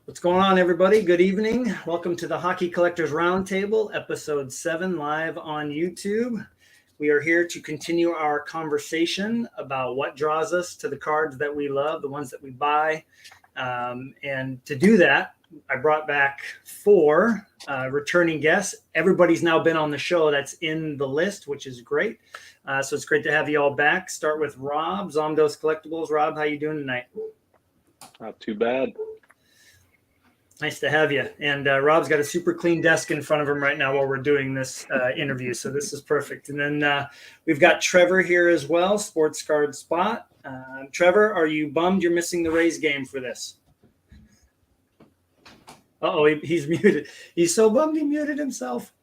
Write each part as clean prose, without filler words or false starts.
What's going on, everybody? Good evening. Welcome to the Hockey Collectors Roundtable, episode 7, live on YouTube. We are here to continue our conversation about what draws us to the cards that we love, the ones that we buy. And to do that, I brought back 4 returning guests. Everybody's now been on the show that's in the list, which is great. So it's great to have you all back. Start with Rob, Zomdos Collectibles. Rob, how you doing tonight? Not too bad. Nice to have you. And Rob's got a super clean desk in front of him right now while we're doing this interview. So this is perfect. And then we've got Trevor here as well, Sports Card Spot. Trevor, are you bummed you're missing the Rays game for this? He's muted. He's so bummed he muted himself.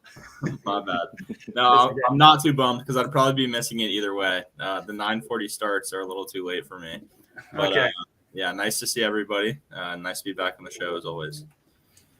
My bad. No, I'm not too bummed because I'd probably be missing it either way. The 9:40 starts are a little too late for me. But, okay. Yeah, nice to see everybody. Nice to be back on the show as always.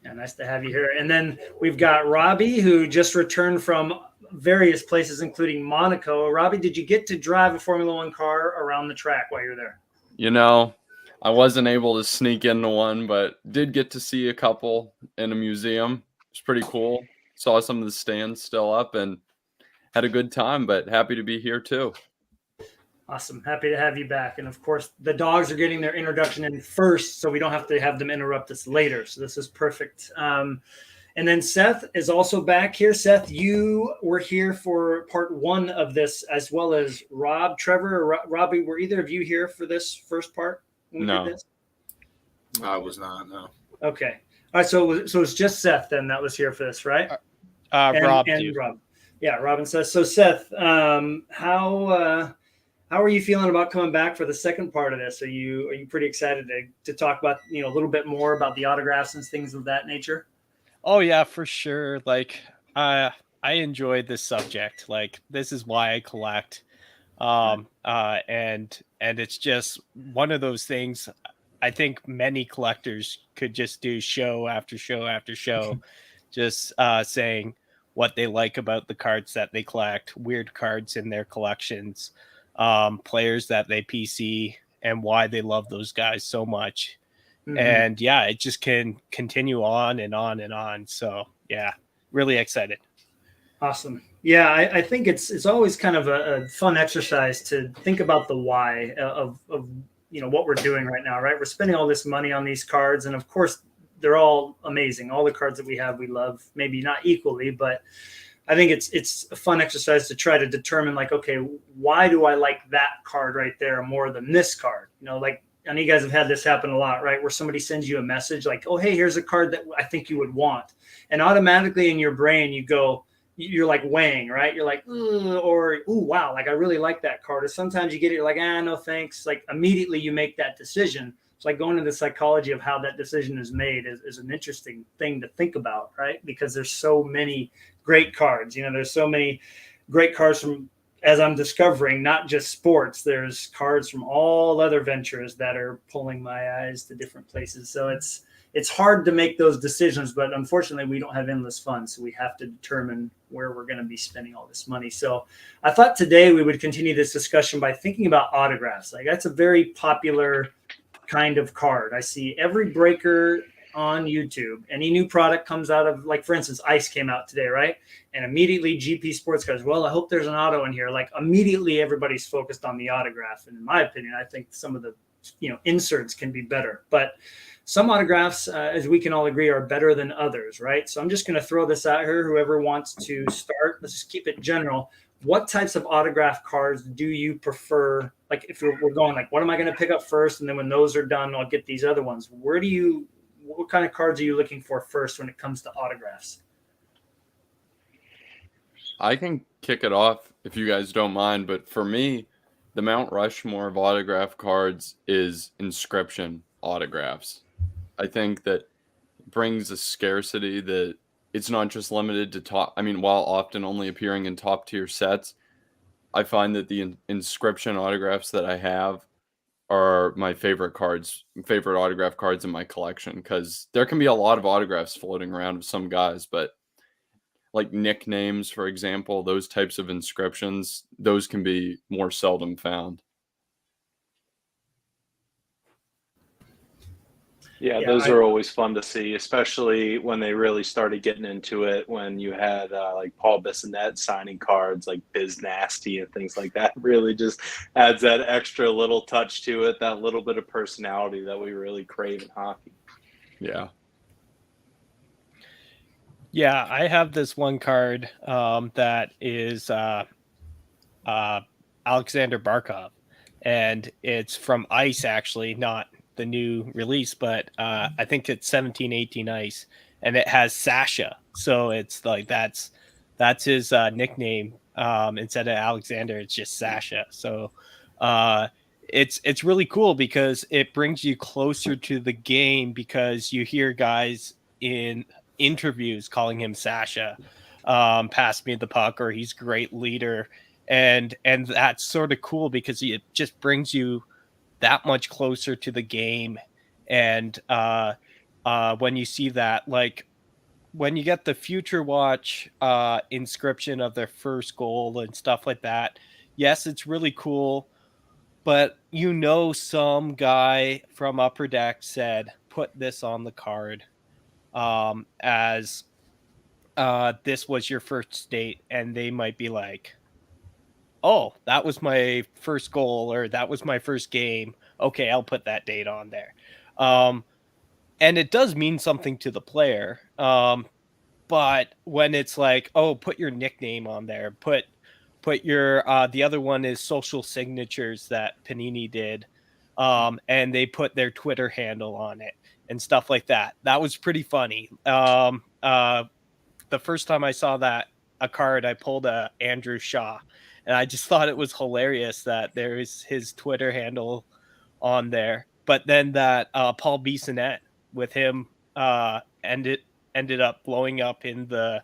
Yeah, nice to have you here. And then we've got Robbie, who just returned from various places, including Monaco. Robbie, did you get to drive a Formula One car around the track while you're there? You know, I wasn't able to sneak into one, but did get to see a couple in a museum. It's pretty cool. Saw some of the stands still up and had a good time, but happy to be here too. Awesome. Happy to have you back. And of course, the dogs are getting their introduction in first, so we don't have to have them interrupt us later. So this is perfect. And then Seth is also back here. Seth, you were here for part 1 of this, as well as Rob, Trevor, Robbie. Were either of you here for this first part? No. I was not, no. Okay. All right. So it's just Seth then that was here for this, right? Rob. Yeah, Rob and Seth. So Seth, how are you feeling about coming back for the second part of this? Are you pretty excited to talk about, a little bit more about the autographs and things of that nature? Oh yeah, for sure. Like I enjoyed this subject. Like this is why I collect. And it's just one of those things I think many collectors could just do show after show after show, just saying what they like about the cards that they collect, weird cards in their collections, players that they PC and why they love those guys so much. Mm-hmm. And yeah, it just can continue on and on and on. So yeah, really excited. Awesome. Yeah, I think it's always kind of a fun exercise to think about the why of what we're doing right now, right? We're spending all this money on these cards, and of course they're all amazing. All the cards that we have, we love, maybe not equally, but I think it's a fun exercise to try to determine, like, okay, why do I like that card right there more than this card? Like, I know you guys have had this happen a lot, right? Where somebody sends you a message like, oh, hey, here's a card that I think you would want. And automatically in your brain, you're like weighing, right? You're like, or, ooh, wow, like I really like that card. Or sometimes you get it, you're like, no, thanks. Like immediately you make that decision. It's like going into the psychology of how that decision is made is an interesting thing to think about, right? Because there's so many great cards. There's so many great cards from, as I'm discovering, not just sports. There's cards from all other ventures that are pulling my eyes to different places. So it's hard to make those decisions, but unfortunately we don't have endless funds. So we have to determine where we're going to be spending all this money. So I thought today we would continue this discussion by thinking about autographs. Like that's a very popular kind of card. I see every breaker on YouTube. Any new product comes out of, like, for instance, Ice came out today, right? And immediately GP Sports Cards, well, I hope there's an auto in here. Like immediately everybody's focused on the autograph. And in my opinion, I think some of the, inserts can be better. But some autographs, as we can all agree, are better than others, right? So I'm just going to throw this out here. Whoever wants to start, let's just keep it general. What types of autograph cards do you prefer? Like if we're going like, what am I going to pick up first? And then when those are done, I'll get these other ones. What kind of cards are you looking for first when it comes to autographs? I can kick it off if you guys don't mind, but for me, the Mount Rushmore of autograph cards is inscription autographs. I think that brings a scarcity that it's not just limited to while often only appearing in top tier sets, I find that the inscription autographs that I have are my favorite autograph cards in my collection, because there can be a lot of autographs floating around with some guys, but like nicknames, for example, those types of inscriptions, those can be more seldom found. Yeah, Yeah, those are always fun to see, especially when they really started getting into it. When you had like Paul Bissonnette signing cards like Biz Nasty and things like that, really just adds that extra little touch to it, that little bit of personality that we really crave in hockey. Yeah. Yeah, I have this one card that is Alexander Barkov, and it's from Ice, actually, not the new release, but I think it's 1718 Ice, and it has Sasha, so it's like that's his nickname. Instead of Alexander, it's just Sasha. So it's really cool because it brings you closer to the game, because you hear guys in interviews calling him Sasha, pass me the puck, or he's a great leader, and that's sort of cool because it just brings you that much closer to the game. And when you see that, like when you get the Future Watch inscription of their first goal and stuff like that, yes, it's really cool, but some guy from Upper Deck said put this on the card as this was your first date, and they might be like, oh, that was my first goal, or that was my first game. Okay, I'll put that date on there. And it does mean something to the player. But when it's like, oh, put your nickname on there, put your the other one is social signatures that Panini did. And they put their Twitter handle on it and stuff like that. That was pretty funny. The first time I saw a card, I pulled a Andrew Shaw, and I just thought it was hilarious that there is his Twitter handle on there. But then that Paul Bissonnette with him ended up blowing up in the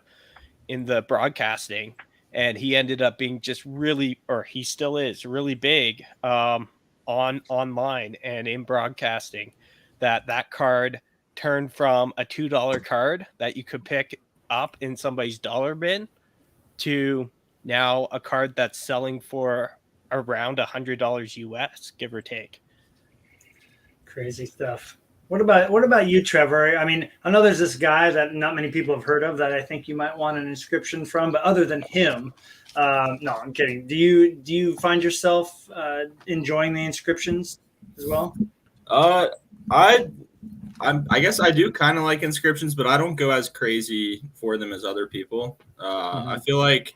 broadcasting, and he ended up being just really, or he still is really big online and in broadcasting. That card turned from a $2 card that you could pick up in somebody's dollar bin to now a card that's selling for around $100 US, give or take. Crazy stuff. What about you, Trevor? I mean, I know there's this guy that not many people have heard of that I think you might want an inscription from, but other than him, no, I'm kidding. Do you find yourself enjoying the inscriptions as well? I guess I do kind of like inscriptions, but I don't go as crazy for them as other people. I feel like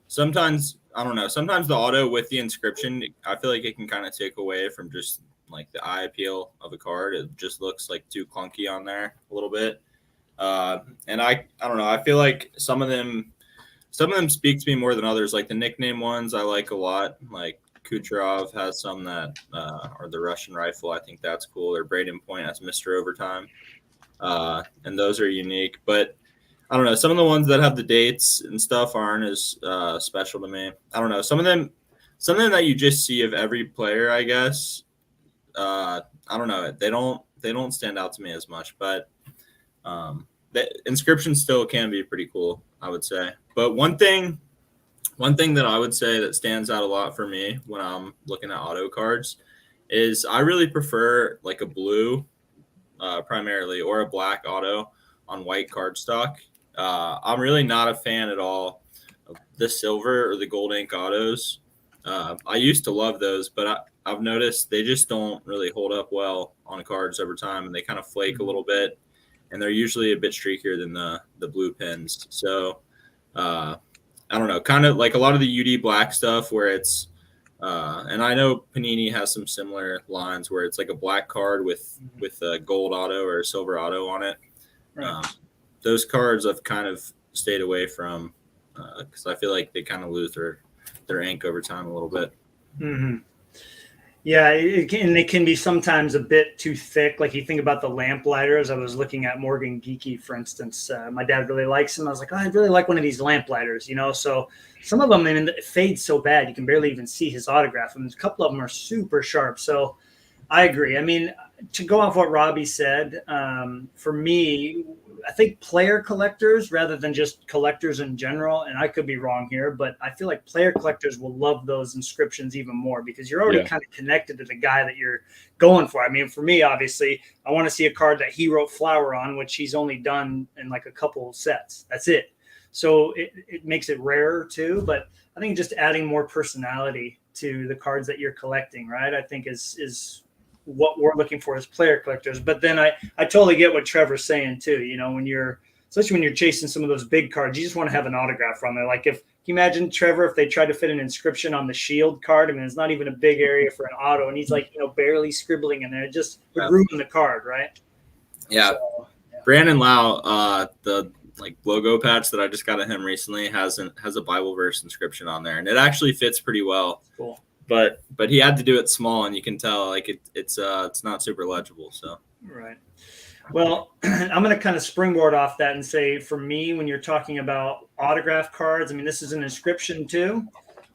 sometimes, I don't know, sometimes the auto with the inscription, I feel like it can kind of take away from just like the eye appeal of a card. It just looks like too clunky on there a little bit. And I don't know, I feel like some of them speak to me more than others. Like the nickname ones I like a lot. Like Kucherov has some that are the Russian Rifle. I think that's cool. Or Braden Point has Mr. Overtime. And those are unique. But I don't know. Some of the ones that have the dates and stuff aren't as special to me. I don't know. Something that you just see of every player, I guess. I don't know. They don't stand out to me as much. But the inscriptions still can be pretty cool, I would say. But one thing that I would say that stands out a lot for me when I'm looking at auto cards is I really prefer like a blue primarily, or a black auto on white cardstock. I'm really not a fan at all of the silver or the gold ink autos. I used to love those, but I've noticed they just don't really hold up well on cards over time, and they kind of flake a little bit, and they're usually a bit streakier than the blue pins. So I don't know, kind of like a lot of the UD black stuff where it's and I know Panini has some similar lines where it's like a black card with a gold auto or a silver auto on it. Right. Those cards I've kind of stayed away from because I feel like they kind of lose their ink over time a little bit. Mm-hmm. Yeah, they can be sometimes a bit too thick. Like you think about the lamplighters. I was looking at Morgan Geeky, for instance. My dad really likes him. I was like, oh, I'd really like one of these lamplighters, So some of them, I mean, it fades so bad you can barely even see his autograph. And a couple of them are super sharp. So I agree. I mean, to go off what Robbie said, for me, I think player collectors rather than just collectors in general, and I could be wrong here, but I feel like player collectors will love those inscriptions even more because you're already kind of connected to the guy that you're going for. I mean, for me, obviously, I want to see a card that he wrote Flower on, which he's only done in like a couple sets. That's it. So it makes it rarer too, but I think just adding more personality to the cards that you're collecting, right? I think is what we're looking for as player collectors. But then I totally get what Trevor's saying too. You know, especially when you're chasing some of those big cards, you just want to have an autograph on there. Like can you imagine Trevor if they tried to fit an inscription on the shield card? I mean, it's not even a big area for an auto, and he's like, barely scribbling in there. It just would ruin the card, right? Yeah. So, Brandon Lau, the logo patch that I just got at him recently has a Bible verse inscription on there, and it actually fits pretty well. Cool. But he had to do it small, and you can tell it's not super legible. So right. Well, I'm going to kind of springboard off that and say, for me, when you're talking about autograph cards, I mean, this is an inscription too,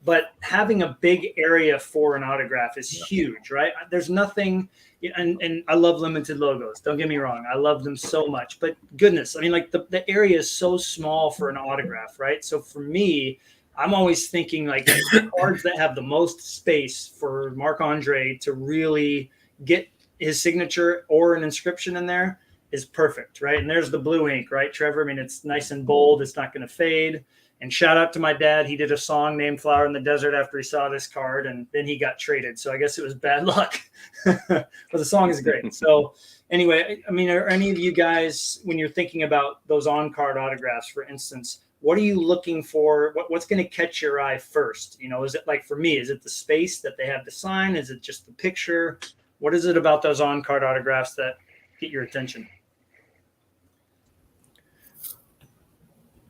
but having a big area for an autograph is huge, right? There's nothing. And I love limited logos. Don't get me wrong. I love them so much. But goodness, I mean, like the area is so small for an autograph, right? So for me, I'm always thinking like the cards that have the most space for Marc-Andre to really get his signature or an inscription in there is perfect, right? And there's the blue ink, right, Trevor? I mean, it's nice and bold. It's not going to fade. And shout out to my dad. He did a song named Flower in the Desert after he saw this card, and then he got traded. So I guess it was bad luck. But the song is great. So anyway, I mean, are any of you guys, when you're thinking about those on-card autographs, for instance, what are you looking for? What's going to catch your eye first? Is it like, for me, is it the space that they have to sign? Is it just the picture? What is it about those on-card autographs that get your attention?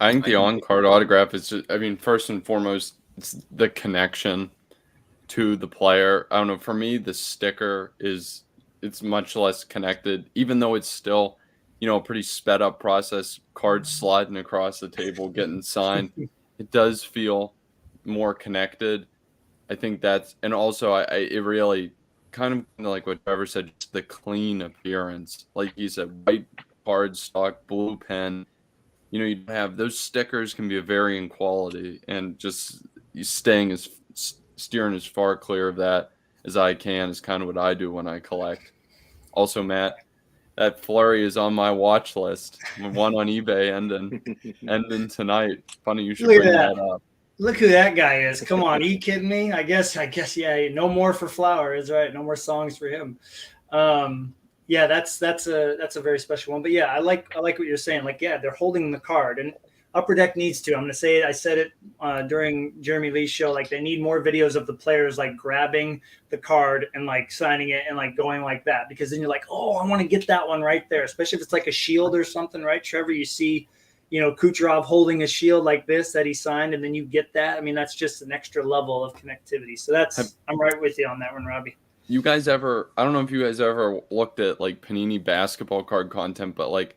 I think the on-card autograph is just, I mean, first and foremost, it's the connection to the player. I don't know. For me, the sticker it's much less connected, even though it's still, a pretty sped up process, cards sliding across the table, getting signed. It does feel more connected. I think and also it really kind of like what Trevor said, just the clean appearance. Like you said, white cardstock, blue pen. You have those stickers can be of varying quality, and just steering as far clear of that as I can is kind of what I do when I collect. Also, Matt, that flurry is on my watch list. One on eBay ending tonight. Funny you should bring that up. Look who that guy is. Come on, are you kidding me? I guess, yeah, no more for Flower is right. No more songs for him. Yeah, that's a very special one. But yeah, I like what you're saying. Like, yeah, they're holding the card, and Upper Deck needs to. I'm going to say it. I said it during Jeremy Lee's show. Like, they need more videos of the players like grabbing the card and like signing it and like going like that, because then you're like, oh, I want to get that one right there. Especially if it's like a shield or something, right, Trevor? You see, Kucherov holding a shield like this that he signed, and then you get that. I mean, that's just an extra level of connectivity. So I'm right with you on that one, Robbie. I don't know if you guys ever looked at like Panini basketball card content, but like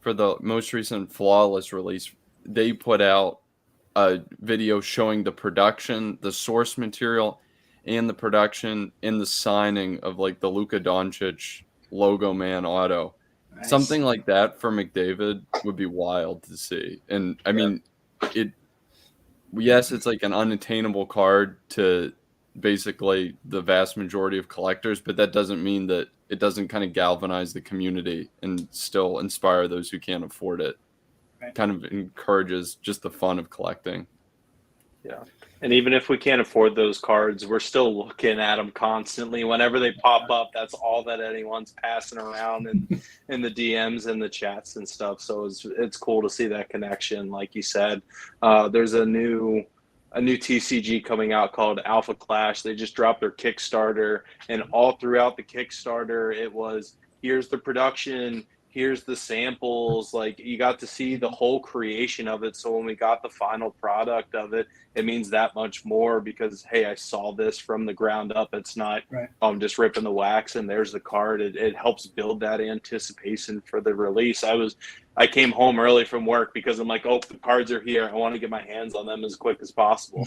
for the most recent Flawless release, they put out a video showing the production, the source material, and the production in the signing of like the Luka Doncic logo man auto. Nice. Something like that for McDavid would be wild to see. And I mean, yes, it's like an unattainable card to basically the vast majority of collectors, but that doesn't mean that it doesn't kind of galvanize the community and still inspire those who can't afford it. Right. Kind of encourages just the fun of collecting. Yeah. And even if we can't afford those cards, we're still looking at them constantly. Whenever they pop up, that's all that anyone's passing around in the DMs and the chats and stuff. So it's cool to see that connection. Like you said, there's a new TCG coming out called Alpha Clash. They just dropped their Kickstarter, and all throughout the Kickstarter, it was, here's the production, here's the samples. Like, you got to see the whole creation of it. So when we got the final product of it, it means that much more because, hey, I saw this from the ground up. It's not, I'm just ripping the wax and there's the card. It helps build that anticipation for the release. I came home early from work because I'm like, oh, the cards are here. I want to get my hands on them as quick as possible.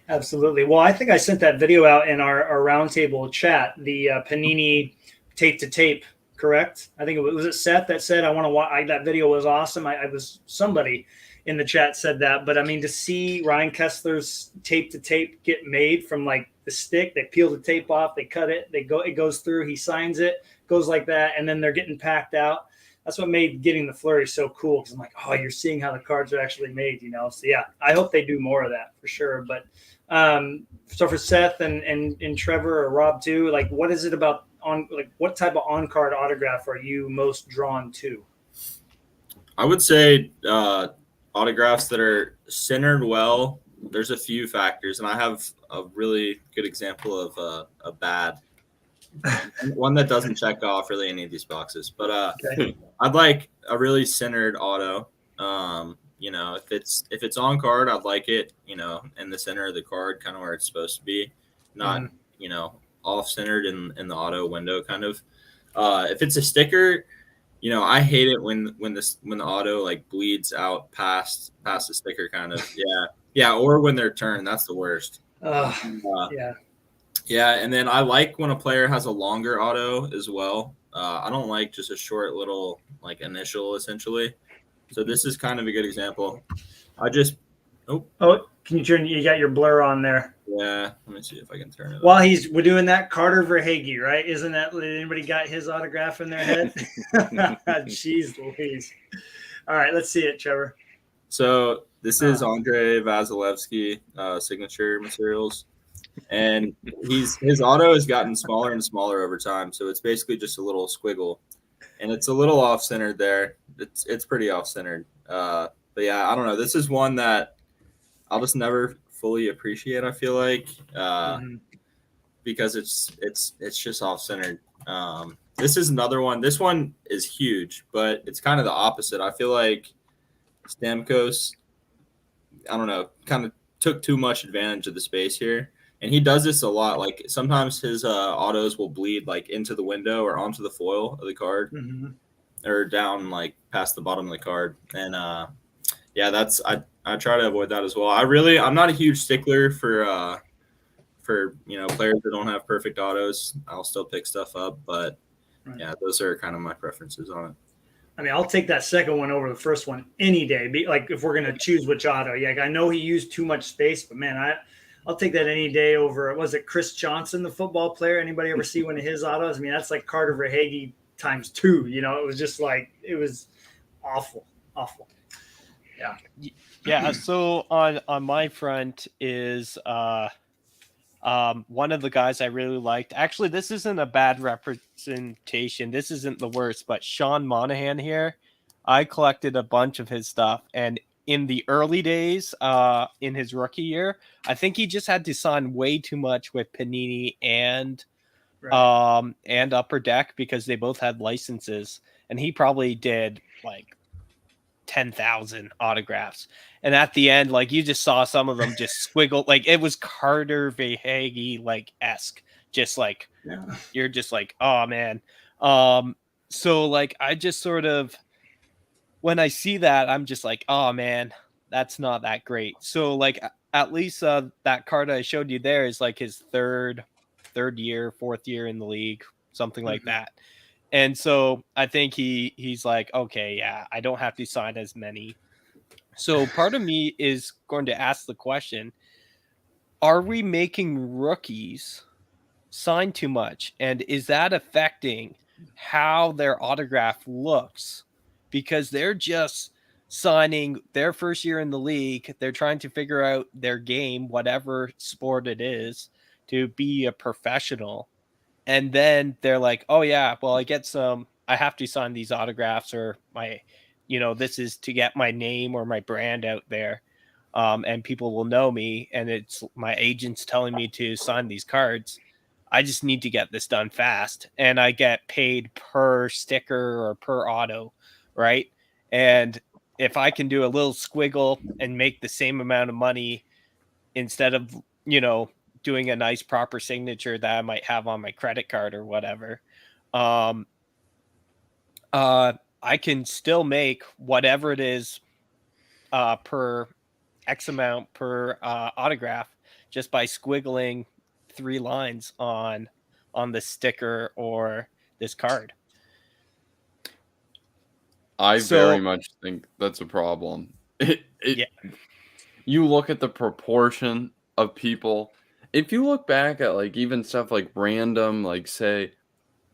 Absolutely. Well, I think I sent that video out in our roundtable chat, the Panini tape to tape, correct? I think was it Seth that said, I want to watch, that video was awesome. I was, somebody in the chat said that, but I mean, to see Ryan Kessler's tape to tape get made from like the stick, they peel the tape off, they cut it, it goes through, he signs it, goes like that, and then they're getting packed out. That's what made getting the flurry so cool, because I'm like, oh, you're seeing how the cards are actually made, you know? So yeah, I hope they do more of that for sure. But so for Seth and Trevor or Rob too, like what is it about what type of on-card autograph are you most drawn to? I would say autographs that are centered well. There's a few factors, and I have a really good example of a bad one that doesn't check off really any of these boxes. But Okay. I'd like a really centered auto. You know, if it's on card, I'd like it, you know, in the center of the card, kind of where it's supposed to be, not you know, off centered in the auto window, kind of. If it's a sticker, you know, I hate it when the auto like bleeds out past the sticker, kind of. Yeah, or when they're turned, that's the worst. Yeah. Yeah, and then I like when a player has a longer auto as well. I don't like just a short little like initial, essentially. So this is kind of a good example. I just Can you turn? You got your blur on there. yeah. Let me see if I can turn it. While we're doing that, Carter Verhaeghe, right? Isn't that, anybody got his autograph in their head? Jeez Louise. All right, let's see it, Trevor. So this is Andre Vasilevsky signature materials, and his auto has gotten smaller and smaller over time. So it's basically just a little squiggle, and it's a little off centered there. It's pretty off centered. But yeah, I don't know. This is one that I'll just never fully appreciate. I feel like because it's just off centered. This is another one. This one is huge, but it's kind of the opposite. I feel like Stamkos, I don't know, kind of took too much advantage of the space here. And he does this a lot. Like sometimes his autos will bleed like into the window or onto the foil of the card or down like past the bottom of the card. And yeah, I try to avoid that as well. I'm not a huge stickler for you know, players that don't have perfect autos. I'll still pick stuff up, but yeah, those are kind of my preferences on it. I mean, I'll take that second one over the first one any day. Like if we're gonna choose which auto, yeah, I know he used too much space, but man, I'll take that any day over. Was it Chris Johnson, the football player? Anybody ever see one of his autos? I mean, that's like Carter Verhaeghe times 2. You know, it was just like it was awful. Yeah. Yeah. So on my front is one of the guys I really liked. Actually, this isn't a bad representation. This isn't the worst, but Sean Monahan here. I collected a bunch of his stuff, and in the early days, in his rookie year, I think he just had to sign way too much with Panini and Upper Deck because they both had licenses, and he probably did like 10,000 autographs. And at the end, like you just saw some of them just squiggle, like it was Carter Verhaeghe like esque, just like you're just like, oh man. So like I just sort of, when I see that, I'm just like, oh man, that's not that great. So like at least that card I showed you there is like his third year, fourth year in the league, something like that. And so I think he's like, okay, yeah, I don't have to sign as many. So part of me is going to ask the question, are we making rookies sign too much? And is that affecting how their autograph looks? Because they're just signing their first year in the league. They're trying to figure out their game, whatever sport it is, to be a professional. And then they're like, oh yeah, well, I have to sign these autographs, or this is to get my name or my brand out there. And people will know me, and it's my agent's telling me to sign these cards. I just need to get this done fast, and I get paid per sticker or per auto, right? And if I can do a little squiggle and make the same amount of money instead of, doing a nice proper signature that I might have on my credit card or whatever, I can still make whatever it is per X amount per autograph just by squiggling 3 lines on the sticker or this card. I very much think that's a problem. Yeah. You look at the proportion of people. If you look back at like even stuff like random, like say,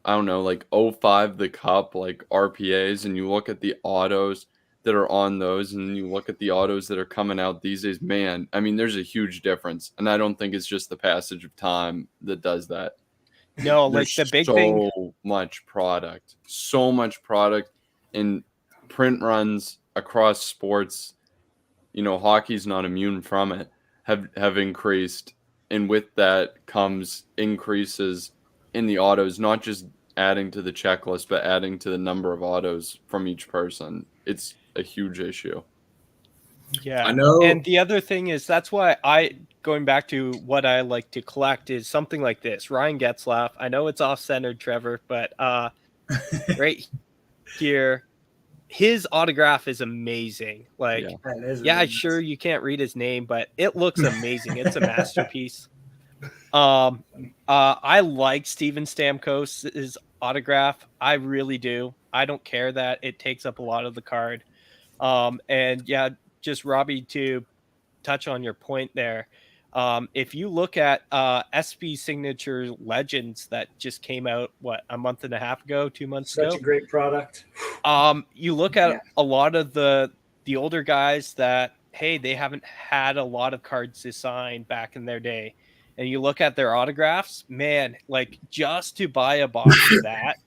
I don't know, like '05 the Cup, like RPAs, and you look at the autos that are on those, and you look at the autos that are coming out these days, man, I mean, there's a huge difference. And I don't think it's just the passage of time that does that. No, like There's the big thing. So much product in print runs across sports. You know, hockey's not immune from it, have increased. And with that comes increases in the autos, not just adding to the checklist, but adding to the number of autos from each person. It's a huge issue. Yeah. I know. And the other thing is that's why going back to what I like to collect is something like this. Ryan Getzlaff. I know it's off-centered, Trevor, but right here, his autograph is amazing. Like, yeah, sure, you can't read his name, but it looks amazing. It's a masterpiece. I like Steven Stamkos' autograph. I really do. I don't care that it takes up a lot of the card. And yeah, just Robbie, to touch on your point there. If you look at SB Signature Legends that just came out, a month and a half ago, 2 months ago? Such a great product. You look at a lot of the older guys that, hey, they haven't had a lot of cards to sign back in their day. And you look at their autographs, man, like just to buy a box of that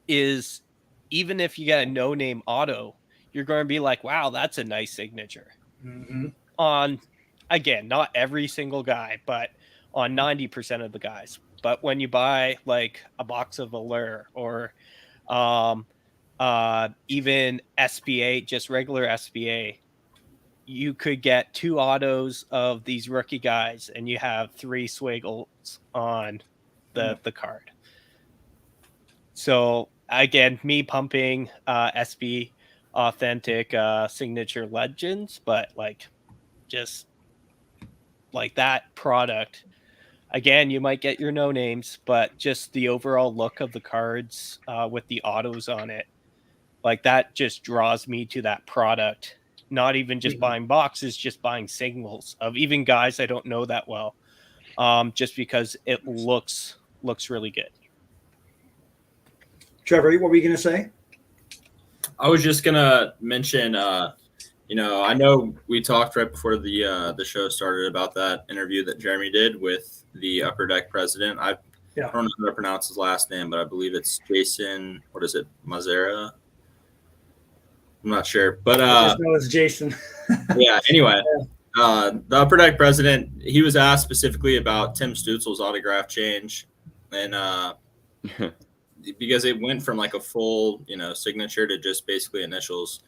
is, even if you get a no-name auto, you're going to be like, wow, that's a nice signature. Mm-hmm. On, again, not every single guy, but on 90% of the guys. But when you buy like a box of Allure or even SBA, just regular SBA, you could get 2 autos of these rookie guys and you have 3 swiggles on the card. So again, me pumping SB authentic signature legends, but like just like that product, again, you might get your no names, but just the overall look of the cards with the autos on it, like that just draws me to that product. Not even just buying boxes, just buying singles of even guys I don't know that well, just because it looks really good. Trevor, what were you going to say? I was just gonna mention, you know, I know we talked right before the show started about that interview that Jeremy did with the Upper Deck president. I don't know how to pronounce his last name, but I believe it's Jason. What is it, Mazzara? I'm not sure, but I just know it's Jason. Yeah. Anyway, the Upper Deck president, he was asked specifically about Tim Stutzel's autograph change, and because it went from like a full, you know, signature to just basically initials,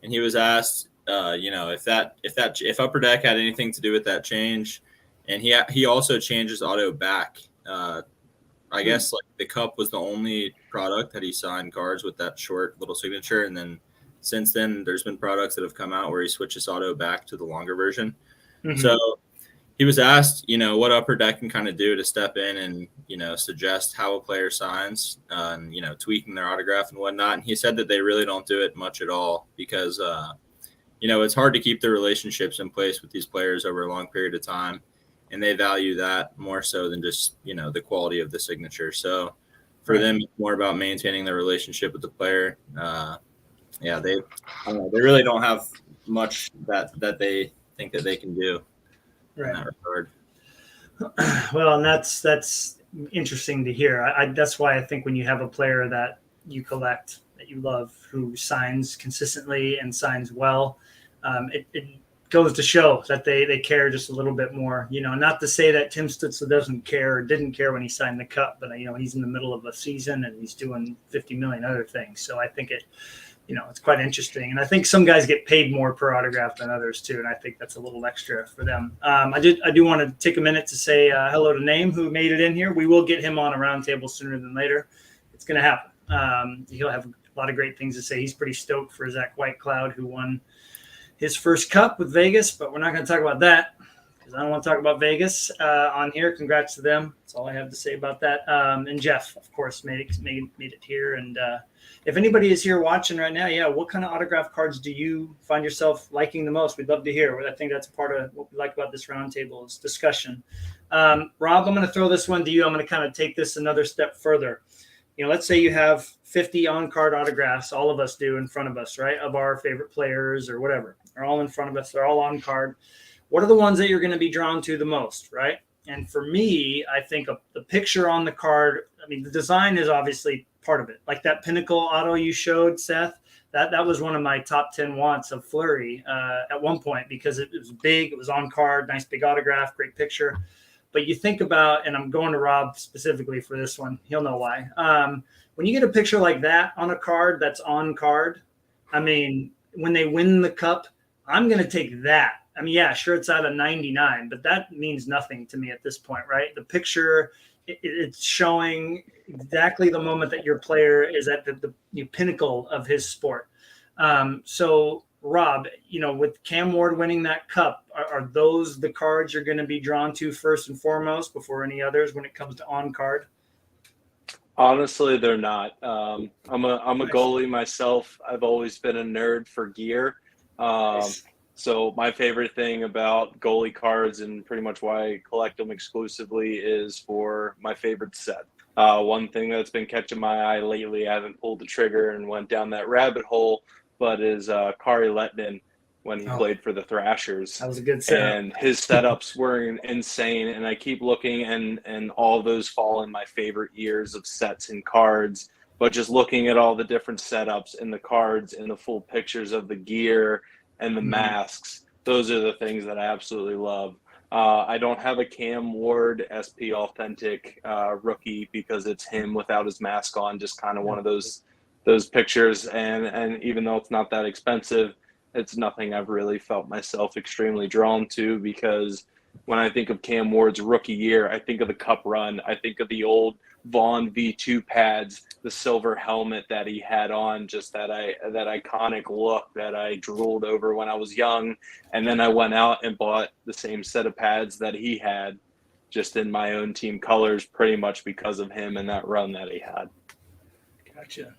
and he was asked, you know, if Upper Deck had anything to do with that change, and he also changed his auto back. I guess like the Cup was the only product that he signed cards with that short little signature, and then since then there's been products that have come out where he switches auto back to the longer version. Mm-hmm. So he was asked, you know, what Upper Deck can kind of do to step in and, you know, suggest how a player signs, and, you know, tweaking their autograph and whatnot. And he said that they really don't do it much at all because, you know, it's hard to keep the relationships in place with these players over a long period of time. And they value that more so than just, you know, the quality of the signature. So for them, it's more about maintaining their relationship with the player. Yeah, they really don't have much that they think that they can do. In that regard. Well, and that's interesting to hear. That's why I think when you have a player that you collect, that you love, who signs consistently and signs well, it goes to show that they care just a little bit more. You know, not to say that Tim Stützle doesn't care or didn't care when he signed the Cup, but, you know, he's in the middle of a season and he's doing 50 million other things. So I think it's quite interesting. And I think some guys get paid more per autograph than others too. And I think that's a little extra for them. I do want to take a minute to say hello to Name, who made it in here. We will get him on a roundtable sooner than later. It's going to happen. He'll have a lot of great things to say. He's pretty stoked for Zach Whitecloud, who won his first cup with Vegas, but we're not going to talk about that because I don't want to talk about Vegas on here. Congrats to them. That's all I have to say about that. And Jeff, of course, made it here. And if anybody is here watching right now, yeah, what kind of autograph cards do you find yourself liking the most? We'd love to hear. I think that's part of what we like about this roundtable is discussion. Rob, I'm going to throw this one to you. I'm going to kind of take this another step further. Let's say you have 50 on-card autographs, all of us do in front of us, right, of our favorite players or whatever. They're all in front of us. They're all on card. What are the ones that you're going to be drawn to the most, right? And for me, I think the picture on the card, I mean, the design is obviously part of it. Like that Pinnacle auto you showed, Seth, that was one of my top 10 wants of Fleury at one point because it was big, it was on card, nice big autograph, great picture. But you think about, and I'm going to Rob specifically for this one, he'll know why. When you get a picture like that on a card that's on card, I mean, when they win the cup, I'm going to take that. I mean, yeah, sure, it's out of 99, but that means nothing to me at this point, right? The picture, it's showing exactly the moment that your player is at the pinnacle of his sport. So, Rob, with Cam Ward winning that cup, are those the cards you're going to be drawn to first and foremost before any others when it comes to on card? Honestly, they're not. I'm a goalie myself. I've always been a nerd for gear. Nice. So my favorite thing about goalie cards and pretty much why I collect them exclusively is for my favorite set. One thing that's been catching my eye lately, I haven't pulled the trigger and went down that rabbit hole, but is Kari Lettinen when he played for the Thrashers. That was a good setup. And his setups were insane. And I keep looking, and all those fall in my favorite years of sets and cards. But just looking at all the different setups and the cards and the full pictures of the gear and the masks, those are the things that I absolutely love. I don't have a Cam Ward SP Authentic rookie because it's him without his mask on, just kind of one of those pictures. And even though it's not that expensive, it's nothing I've really felt myself extremely drawn to because when I think of Cam Ward's rookie year, I think of the cup run. I think of the old Vaughn V2 pads, the silver helmet that he had on, just that iconic look that I drooled over when I was young. And then I went out and bought the same set of pads that he had, just in my own team colors, pretty much because of him and that run that he had. Gotcha.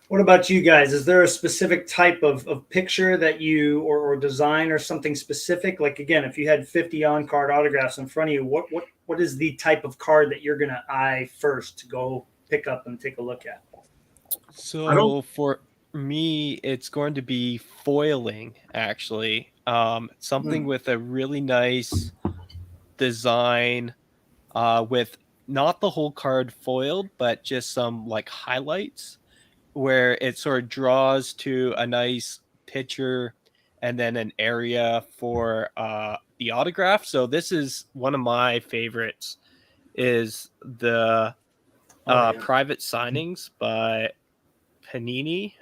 What about you guys? Is there a specific type of picture that you or design or something specific? Like, again, if you had 50 on-card autographs in front of you, what is the type of card that you're going to eye first to go pick up and take a look at? So for me, it's going to be foiling, actually. Something with a really nice design with not the whole card foiled, but just some like highlights where it sort of draws to a nice picture and then an area for the autograph. So this is one of my favorites is the private signings by Panini.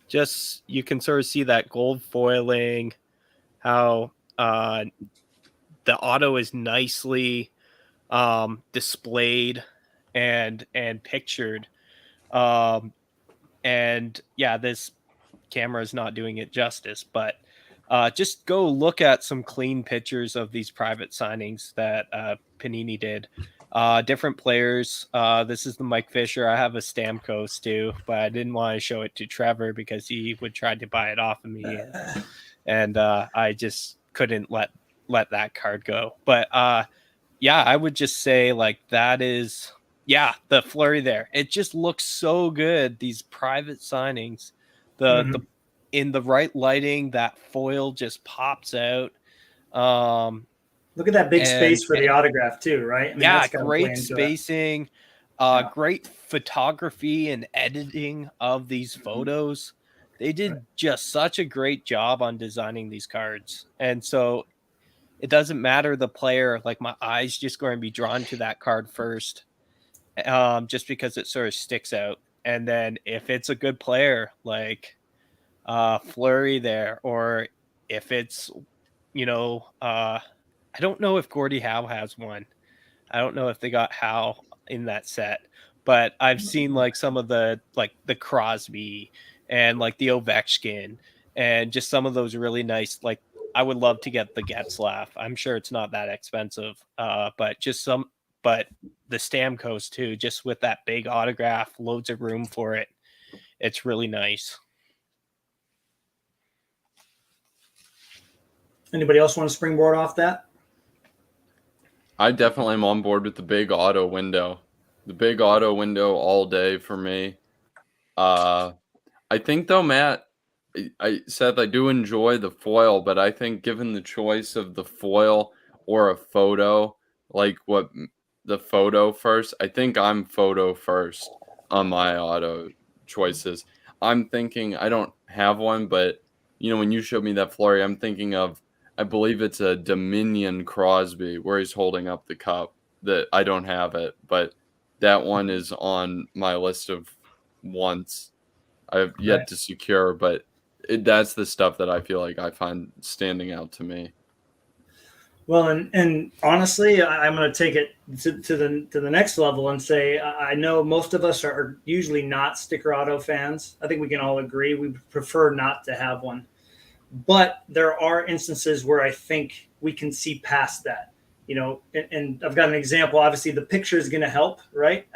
Just you can sort of see that gold foiling, how the auto is nicely displayed and pictured. And yeah, this camera is not doing it justice, but just go look at some clean pictures of these private signings that Panini did. Different players. This is the Mike Fisher. I have a Stamkos too, but I didn't want to show it to Trevor because he would try to buy it off of me, and I just couldn't let that card go. But yeah, I would just say like that is. Yeah, the Fleury there. It just looks so good. These private signings, the in the right lighting, that foil just pops out. Look at that big space for the autograph too, right? I mean, yeah, great spacing, great photography and editing of these photos. They did just such a great job on designing these cards, and so it doesn't matter the player. Like my eyes just going to be drawn to that card first. Just because it sort of sticks out. And then if it's a good player like Fleury there, or if it's, I don't know if Gordie Howe has one. I don't know if they got Howe in that set, but I've seen like some of the Crosby and like the Ovechkin and just some of those really nice, like I would love to get the Getzlaff. I'm sure it's not that expensive, but the Stamkos too, just with that big autograph, loads of room for it. It's really nice. Anybody else want to springboard off that? I definitely am on board with the big auto window. The big auto window all day for me. I think though, Matt, Seth, I do enjoy the foil, but I think given the choice of the foil or a photo, like what the photo first, I think I'm photo first on my auto choices. I'm thinking I don't have one, but when you showed me that Flurry, I'm thinking of, I believe it's a Dominion Crosby where he's holding up the cup. That I don't have it, but that one is on my list of wants I've yet to secure, but that's the stuff that I feel like I find standing out to me. Well, and honestly, I'm going to take it to the next level and say I know most of us are usually not sticker auto fans. I think we can all agree we prefer not to have one. But there are instances where I think we can see past that, and I've got an example. Obviously, the picture is going to help, right?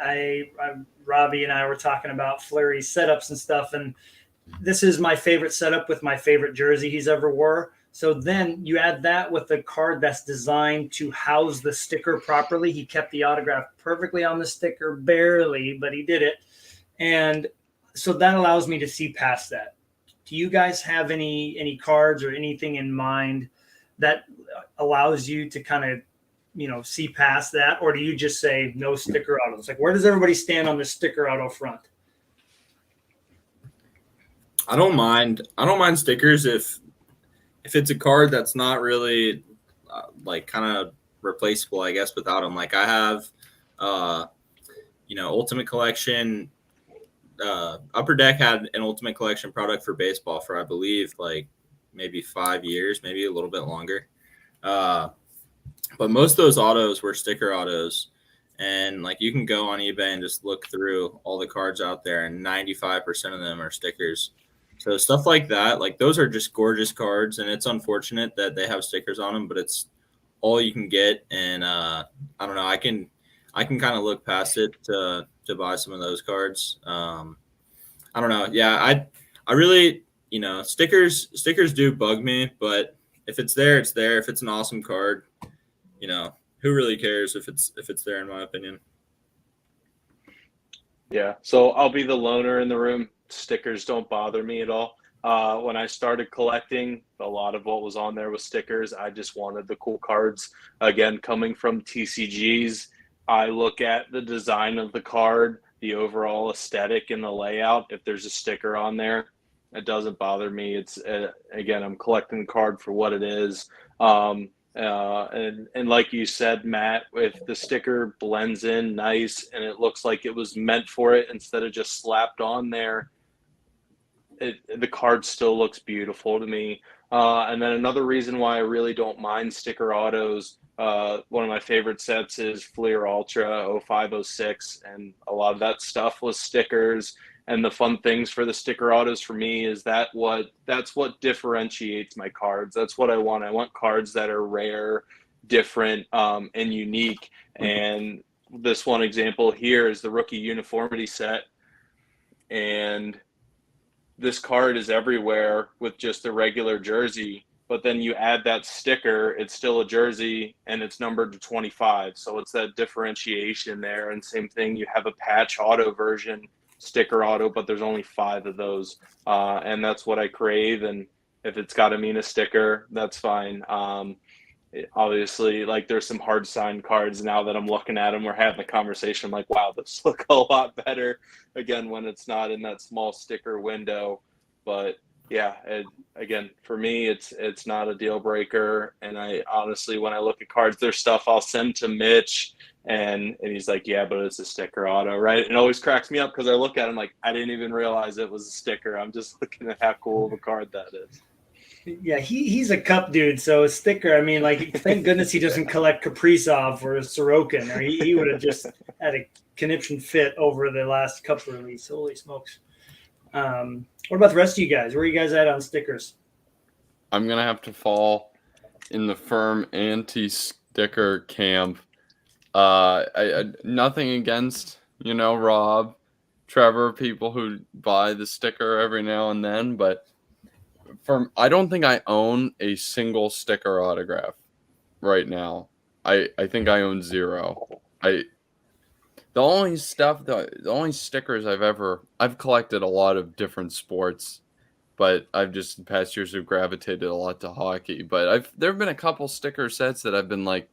Robbie and I were talking about Fleury setups and stuff, and this is my favorite setup with my favorite jersey he's ever wore. So then you add that with a card that's designed to house the sticker properly. He kept the autograph perfectly on the sticker, barely, but he did it. And so that allows me to see past that. Do you guys have any cards or anything in mind that allows you to kind of, see past that? Or do you just say no sticker autos? Like, where does everybody stand on the sticker auto front? I don't mind stickers if it's a card that's not really like kind of replaceable, I guess, without them. Like I have, Ultimate Collection. Upper Deck had an Ultimate Collection product for baseball for, I believe, like maybe 5 years, maybe a little bit longer. But most of those autos were sticker autos. And like you can go on eBay and just look through all the cards out there, and 95% of them are stickers. So stuff like that, like those are just gorgeous cards, and it's unfortunate that they have stickers on them, but it's all you can get. And I don't know, I can kind of look past it to buy some of those cards. I don't know. Yeah, I really, stickers do bug me, but if it's there, it's there. If it's an awesome card, who really cares if it's there, in my opinion. Yeah, so I'll be the loner in the room. Stickers don't bother me at all. When I started collecting, a lot of what was on there was stickers. I just wanted the cool cards. Again, coming from TCGs, I look at the design of the card, the overall aesthetic and the layout. If there's a sticker on there, it doesn't bother me. It's again, I'm collecting the card for what it is. And like you said, Matt, if the sticker blends in nice and it looks like it was meant for it instead of just slapped on there, the card still looks beautiful to me. And then another reason why I really don't mind sticker autos, one of my favorite sets is Fleer Ultra 0506, and a lot of that stuff was stickers. And the fun things for the sticker autos for me is that's what differentiates my cards. That's what I want. I want cards that are rare, different, and unique. And this one example here is the rookie uniformity set. And this card is everywhere with just a regular jersey, but then you add that sticker, it's still a jersey and it's numbered to 25. So it's that differentiation there. And same thing, you have a patch auto version, sticker auto, but there's only 5 of those. And that's what I crave. And if it's got to mean a sticker, that's fine. Obviously, like there's some hard signed cards now that I'm looking at them. We're having a conversation. I'm like, wow, this look a lot better again when it's not in that small sticker window. But yeah, again, for me, it's not a deal breaker. And I honestly, when I look at cards, there's stuff I'll send to Mitch, and he's like, yeah, but it's a sticker auto, right? And it always cracks me up because I look at him like, I didn't even realize it was a sticker. I'm just looking at how cool of a card that is. Yeah, he's a cup dude, so a sticker. I mean, like, thank goodness he doesn't collect Kaprizov or Sorokin, or he would have just had a conniption fit over the last cup release. Holy smokes! What about the rest of you guys? Where are you guys at on stickers? I'm gonna have to fall in the firm anti-sticker camp. I nothing against Rob, Trevor, people who buy the sticker every now and then, but I don't think I own a single sticker autograph right now. I think I own zero. The only stickers I've collected a lot of different sports, but I've just in past years have gravitated a lot to hockey. But there have been a couple sticker sets that I've been like,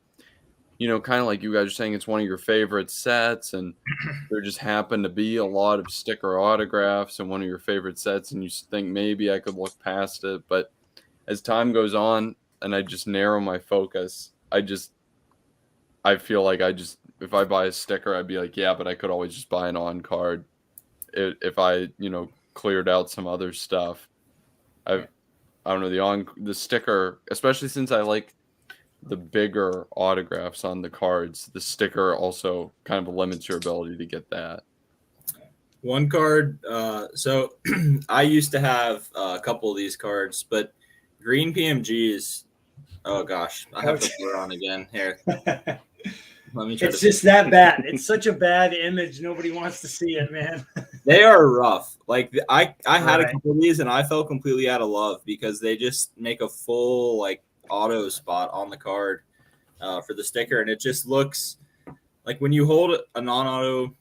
kind of like you guys are saying, it's one of your favorite sets, and there just happened to be a lot of sticker autographs in one of your favorite sets, and you think maybe I could look past it. But as time goes on and I just narrow my focus, I feel like if I buy a sticker, I'd be like, yeah, but I could always just buy an on card if I, cleared out some other stuff. I don't know, the sticker, especially since I like the bigger autographs on the cards, the sticker also kind of limits your ability to get that. One card. So I used to have a couple of these cards, but green PMGs. Oh gosh, I have to put it on again here. Let me try. It's just that bad. It's such a bad image. Nobody wants to see it, man. They are rough. Like I had a couple of these and I fell completely out of love because they just make a full like auto spot on the card for the sticker, and it just looks like when you hold a non-auto,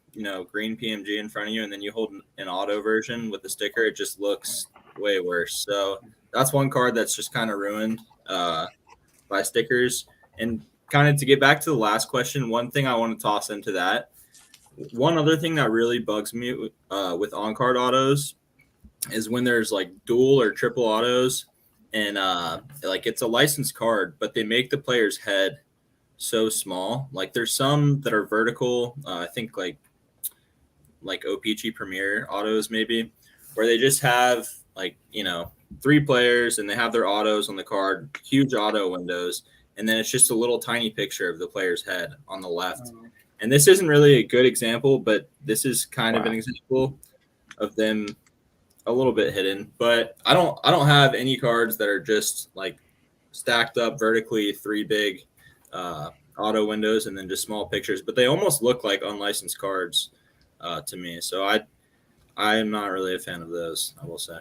green PMG in front of you, and then you hold an auto version with the sticker, it just looks way worse. So that's one card that's just kind of ruined by stickers. And kind of to get back to the last question, one thing I want to toss into that. One other thing that really bugs me with on-card autos is when there's like dual or triple autos, and like it's a licensed card, but they make the player's head so small. Like there's some that are vertical. I think like OPG Premier autos maybe, where they just have like 3 players and they have their autos on the card, huge auto windows, and then it's just a little tiny picture of the player's head on the left. And this isn't really a good example, but this is kind of an example of them a little bit hidden. But I don't have any cards that are just like stacked up vertically, 3 big auto windows and then just small pictures, but they almost look like unlicensed cards to me. So I am not really a fan of those, I will say.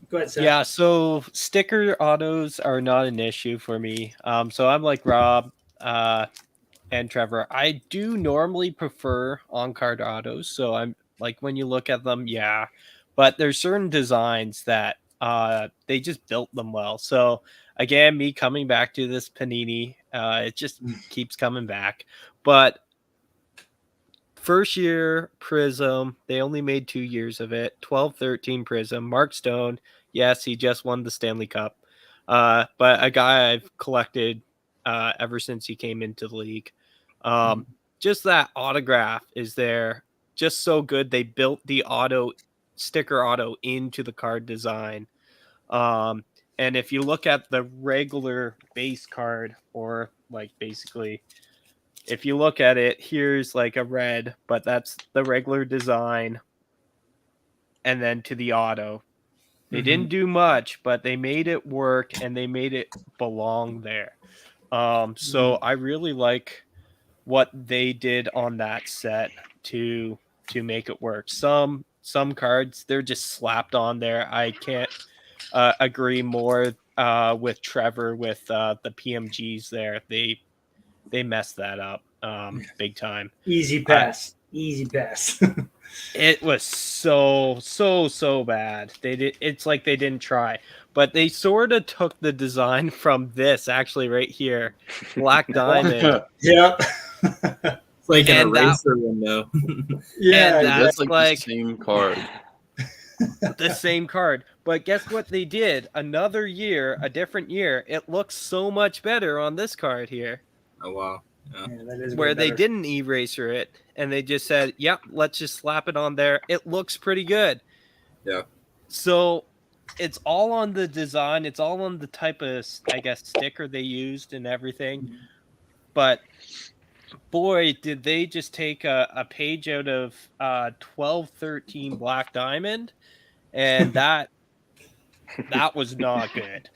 Go ahead, Sam. Yeah, so sticker autos are not an issue for me. So I'm like Rob and Trevor. I do normally prefer on-card autos. So I'm like, when you look at them, yeah. But there's certain designs that they just built them well. So again, me coming back to this Panini, it just keeps coming back. But first year Prism, they only made 2 years of it. 12-13 Prism. Mark Stone, yes, he just won the Stanley Cup. But a guy I've collected ever since he came into the league. Just that autograph is there. Just so good. They built the sticker auto into the card design. And if you look at the regular base card, or like basically, if you look at it, here's like a red, but that's the regular design. And then to the auto. They didn't do much, but they made it work and they made it belong there. So I really like what they did on that set to make it work. Some cards, they're just slapped on there. I can't agree more with Trevor with the PMGs there. They messed that up big time. Easy pass. It was so bad. It's like they didn't try, but they sort of took the design from this actually right here, Black Diamond. Yep. It's like an eraser window. Yeah, that's like the same card. The same card. But guess what they did? Another year, a different year. It looks so much better on this card here. Oh wow. Yeah, that is where they better. didn't eraser it and they just said, yep, let's just slap it on there. It looks pretty good. Yeah. So it's all on the design. It's all on the type of, I guess, sticker they used and everything. But boy, did they just take a page out of 12-13 Black Diamond. And that That was not good.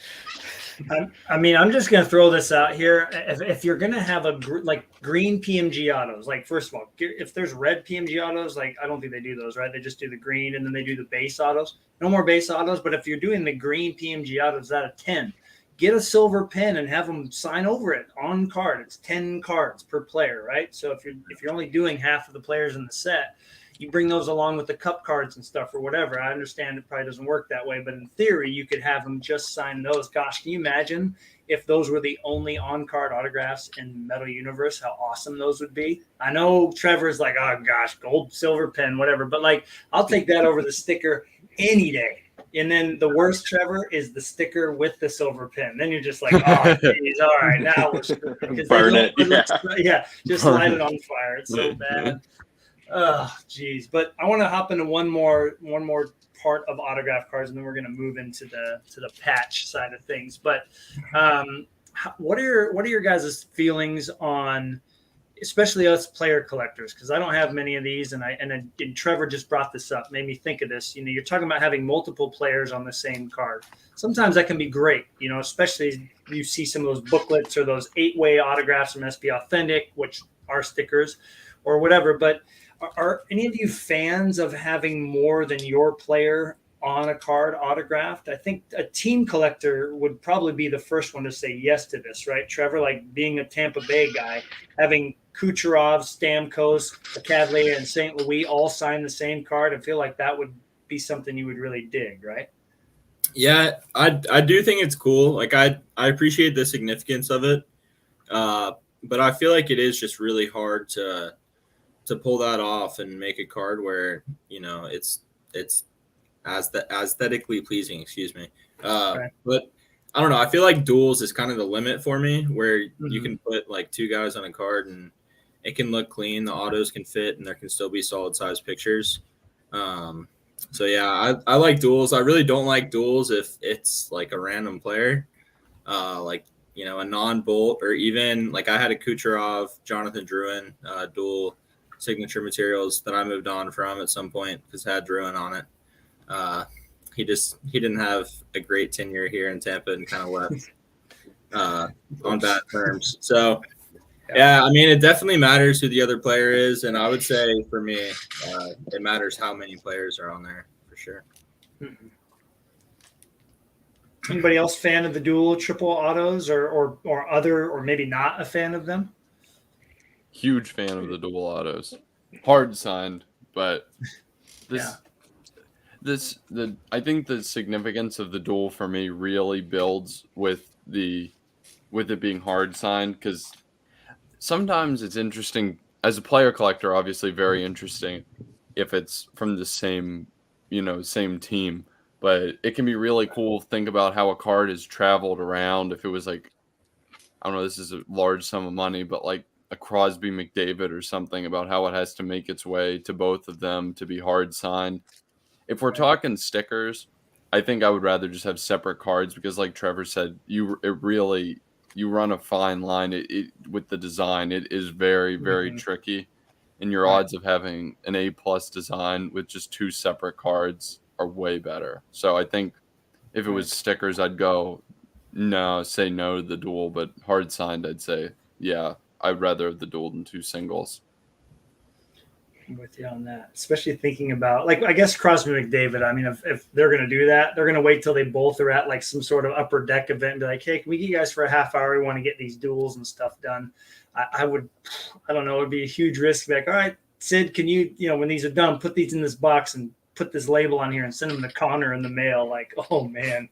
I mean, I'm just going to throw this out here. If you're going to have like green PMG autos, like first of all, if there's red PMG autos, like I don't think they do those, right? They just do the green and then they do the base autos. No more base autos. But if you're doing the green PMG autos out of 10, get a silver pin and have them sign over it on card. It's 10 cards per player, right? So if you're only doing half of the players in the set, you bring those along with the cup cards and stuff or whatever. I understand it probably doesn't work that way, but in theory, you could have them just sign those. Gosh, can you imagine if those were the only on-card autographs in Metal Universe, how awesome those would be? I know Trevor's like, oh gosh, gold, silver pen, whatever, but like I'll take that over the sticker any day. And then the worst, Trevor, is the sticker with the silver pin. Then you're just like, oh, geez, all right, now we're screwed. Burn it. Yeah, just light it on fire. It's so bad. Oh, geez. But I want to hop into one more part of autograph cards, and then we're going to move into the patch side of things. But what are your guys' feelings on, especially us player collectors? Because I don't have many of these, and Trevor just brought this up, made me think of this. You know, you're talking about having multiple players on the same card. Sometimes that can be great, you know, especially you see some of those booklets or those 8-way autographs from SB Authentic, which are stickers or whatever. But are any of you fans of having more than your player on a card autographed? I think a team collector would probably be the first one to say yes to this, right? Trevor, like being a Tampa Bay guy, having Kucherov, Stamkos, Cavalier, and St. Louis all sign the same card, I feel like that would be something you would really dig, right? Yeah, I do think it's cool. Like I appreciate the significance of it, but I feel like it is just really hard to pull that off and make a card where, you know, it's aesthetically pleasing. Excuse me. Right. But I don't know. I feel like duels is kind of the limit for me, where you can put like 2 guys on a card and it can look clean. The autos can fit, and there can still be solid size pictures. So yeah, I like duels. I really don't like duels if it's like a random player, like, you know, a non-Bolt, or even like I had a Kucherov, Jonathan Drouin duel signature materials that I moved on from at some point because it had Drouin on it. He didn't have a great tenure here in Tampa and kind of left on bad terms. So yeah, I mean, it definitely matters who the other player is, and I would say for me, it matters how many players are on there for sure. Anybody else fan of the dual triple autos, or other, or maybe not a fan of them? Huge fan of the dual autos. Hard signed, but I think the significance of the dual for me really builds with it being hard signed, because sometimes it's interesting as a player collector, obviously very interesting if it's from the same team, but it can be really cool to think about how a card is traveled around. If it was like, I don't know, this is a large sum of money, but like a Crosby McDavid or something, about how it has to make its way to both of them to be hard signed. If we're talking stickers, I think I would rather just have separate cards, because like Trevor said, you run a fine line with the design. It is very, very tricky, and your odds of having an A+ design with just 2 separate cards are way better. So I think if it was stickers, I'd say no to the dual, but hard signed, I'd say, yeah, I'd rather have the dual than 2 singles. I'm with you on that, especially thinking about, like, I guess Crosby McDavid. I mean, if they're going to do that, they're going to wait till they both are at like some sort of upper deck event and be like, hey, can we get you guys for a half hour? We want to get these duels and stuff done. I don't know, it would be a huge risk. Like, all right, Sid, can you, when these are done, put these in this box and put this label on here and send them to Connor in the mail. Like, oh man,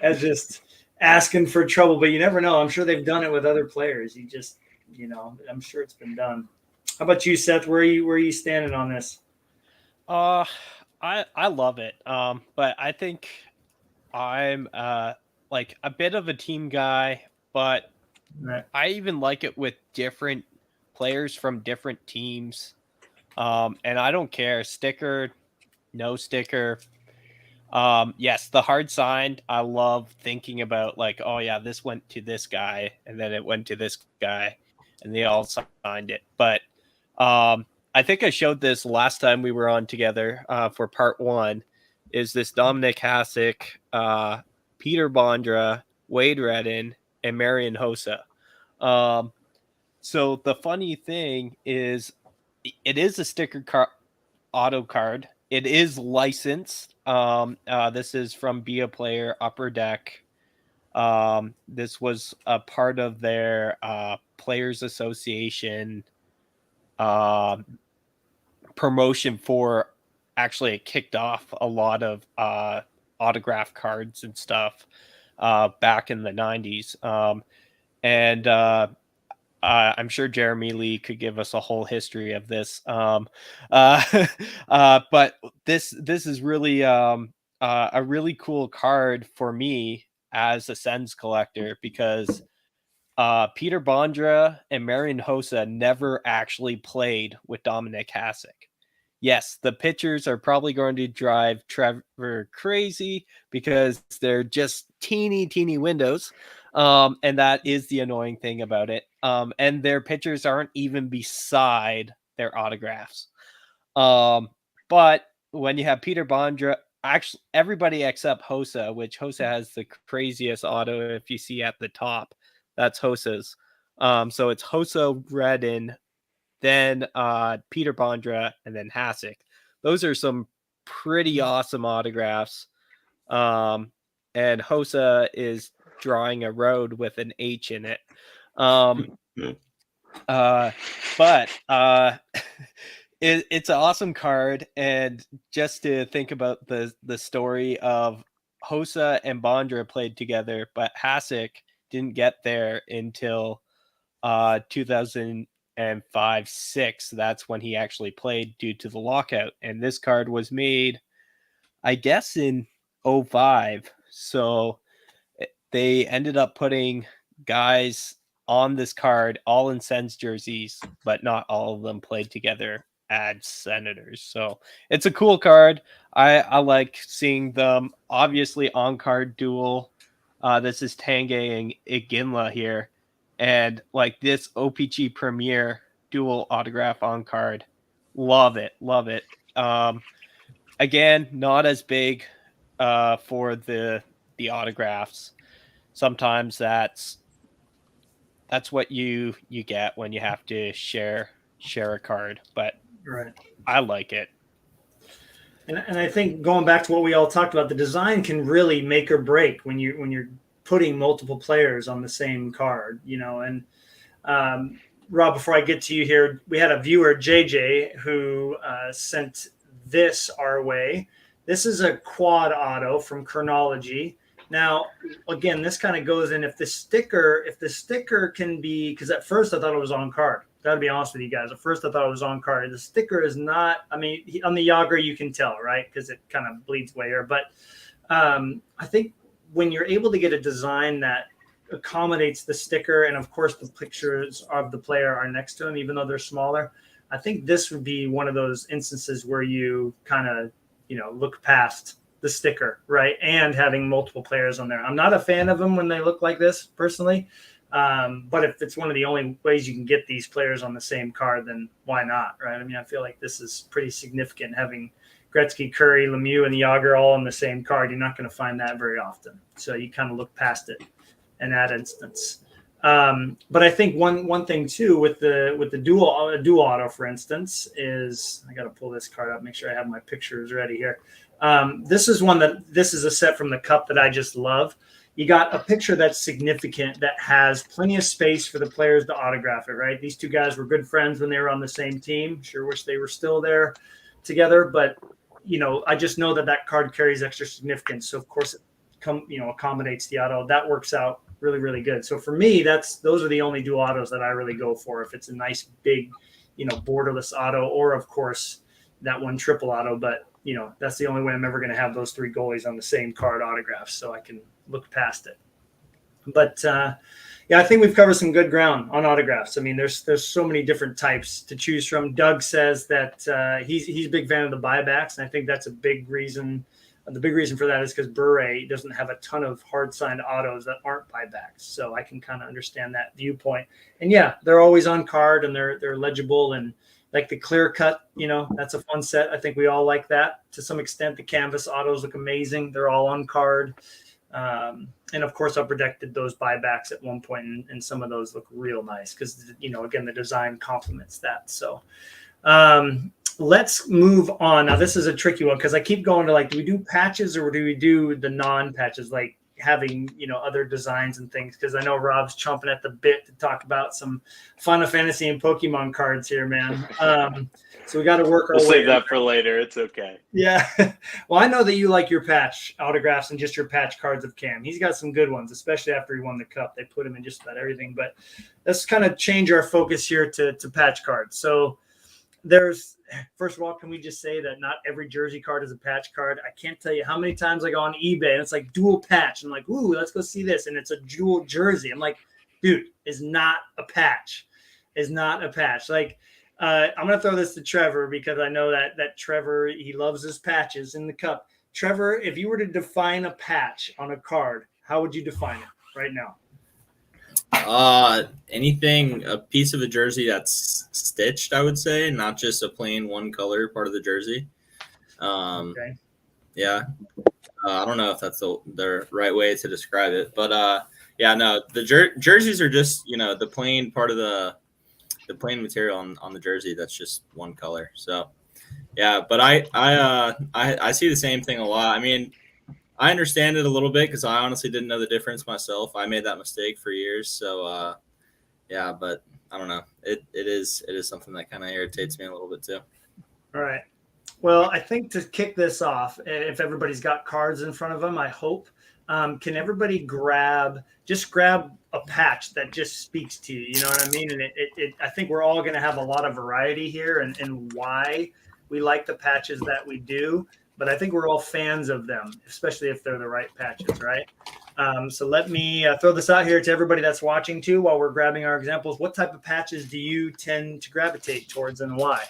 that's just asking for trouble. But you never know. I'm sure they've done it with other players. You just, I'm sure it's been done. How about you, Seth? Where are you standing on this? I love it. But I think I'm like a bit of a team guy, but I even like it with different players from different teams. And I don't care, sticker, no sticker. Yes, the hard signed, I love thinking about like, oh yeah, this went to this guy and then it went to this guy and they all signed it. But I think I showed this last time we were on together for part 1, is this Dominic Hasek Peter Bondra, Wade Redden, and Marion Hossa. So the funny thing is, it is a auto card. It is licensed. This is from Be a Player Upper Deck. This was a part of their Players Association promotion for. Actually, it kicked off a lot of autograph cards and stuff back in the 90s. And I'm sure Jeremy Lee could give us a whole history of this. But this is really a really cool card for me as a Sens collector, because Peter Bondra and Marion Hossa never actually played with Dominic Hasek. Yes, the pitchers are probably going to drive Trevor crazy because they're just teeny windows. And that is the annoying thing about it. And their pitchers aren't even beside their autographs. But when you have Peter Bondra, actually everybody except Hossa, which Hossa has the craziest auto if you see at the top, that's Hossa's. So it's Hossa, Redden, then Peter Bondra, and then Hasek. Those are some pretty awesome autographs. And Hossa is drawing a road with an H in it. But it's an awesome card. And just to think about the story of Hossa and Bondra played together, but Hasek didn't get there until 2005-06. That's when he actually played due to the lockout. And this card was made, I guess, in 05. So they ended up putting guys on this card all in Sens jerseys, but not all of them played together as Senators. So it's a cool card. I like seeing them. Obviously, on card duel. This is Tanguay and Iginla here. And like this OPG Premier dual autograph on card. Love it. Again, not as big for the autographs. Sometimes that's what you get when you have to share a card, but Right. I like it. And I think going back to what we all talked about, the design can really make or break when you're putting multiple players on the same card, and Rob, before I get to you here, we had a viewer, JJ, who sent this our way. This is a quad auto from Chronology. Now, again, this kind of goes in if the sticker can be, because at first I thought it was on card. Gotta be honest with you guys. At first I thought it was on card. The sticker is not. I mean, on the Yager you can tell, right? Because it kind of bleeds way here. But I think when you're able to get a design that accommodates the sticker, and of course the pictures of the player are next to him, even though they're smaller, I think this would be one of those instances where you kind of, look past the sticker, right? And having multiple players on there. I'm not a fan of them when they look like this personally. But if it's one of the only ways you can get these players on the same card, then why not, right? I mean, I feel like this is pretty significant, having Gretzky, Curry, Lemieux, and Yager all on the same card. You're not going to find that very often. So you kind of look past it in that instance. But I think one thing too with the dual auto, for instance, is I got to pull this card up, make sure I have my pictures ready here. This is a set from the Cup that I just love. You got a picture that's significant, that has plenty of space for the players to autograph it, right? These two guys were good friends when they were on the same team. Sure wish they were still there together, but I just know that card carries extra significance. So of course it accommodates the auto. That works out really, really good. So for me, those are the only dual autos that I really go for. If it's a nice big, borderless auto, or of course that one triple auto, but that's the only way I'm ever going to have those three goalies on the same card autographs, so I can look past it. But I think we've covered some good ground on autographs. I mean, there's so many different types to choose from. Doug says that he's a big fan of the buybacks, and I think that's a big reason. The big reason for that is because Bure doesn't have a ton of hard signed autos that aren't buybacks, so I can kind of understand that viewpoint. And yeah, they're always on card and they're legible, and like the clear cut, that's a fun set. I think we all like that to some extent. The canvas autos look amazing. They're all on card. And of course, Upper Deck did those buybacks at one point, and some of those look real nice because, again, the design complements that. So let's move on. Now, this is a tricky one because I keep going to like, do we do patches or do we do the non-patches, like having, other designs and things? Because I know Rob's chomping at the bit to talk about some Final Fantasy and Pokemon cards here, man. So we got to work our way. We'll save that for later. It's okay. Yeah. Well, I know that you like your patch autographs and just your patch cards of Cam. He's got some good ones, especially after he won the cup. They put him in just about everything. But let's kind of change our focus here to patch cards. So first of all, can we just say that not every jersey card is a patch card? I can't tell you how many times I go on eBay and it's like dual patch. I'm like, ooh, let's go see this. And it's a dual jersey. I'm like, dude, is not a patch. Is not a patch. Like, I'm going to throw this to Trevor because I know that Trevor, he loves his patches in the cup. Trevor, if you were to define a patch on a card, how would you define it right now? Anything, a piece of a jersey that's stitched, I would say, not just a plain one color part of the jersey. Okay. Yeah. I don't know if that's the right way to describe it, but yeah, no, the jerseys are just, the plain part of the plain material on the jersey that's just one color. So yeah, but I see the same thing a lot. I mean, I understand it a little bit because I honestly didn't know the difference myself. I made that mistake for years. So yeah, but I don't know. It is something that kind of irritates me a little bit too. All right. Well, I think to kick this off, if everybody's got cards in front of them, I hope, can everybody grab a patch that just speaks to you? You know what I mean? And I think we're all going to have a lot of variety here and why we like the patches that we do. But I think we're all fans of them, especially if they're the right patches, right? So let me throw this out here to everybody that's watching too while we're grabbing our examples. What type of patches do you tend to gravitate towards and why?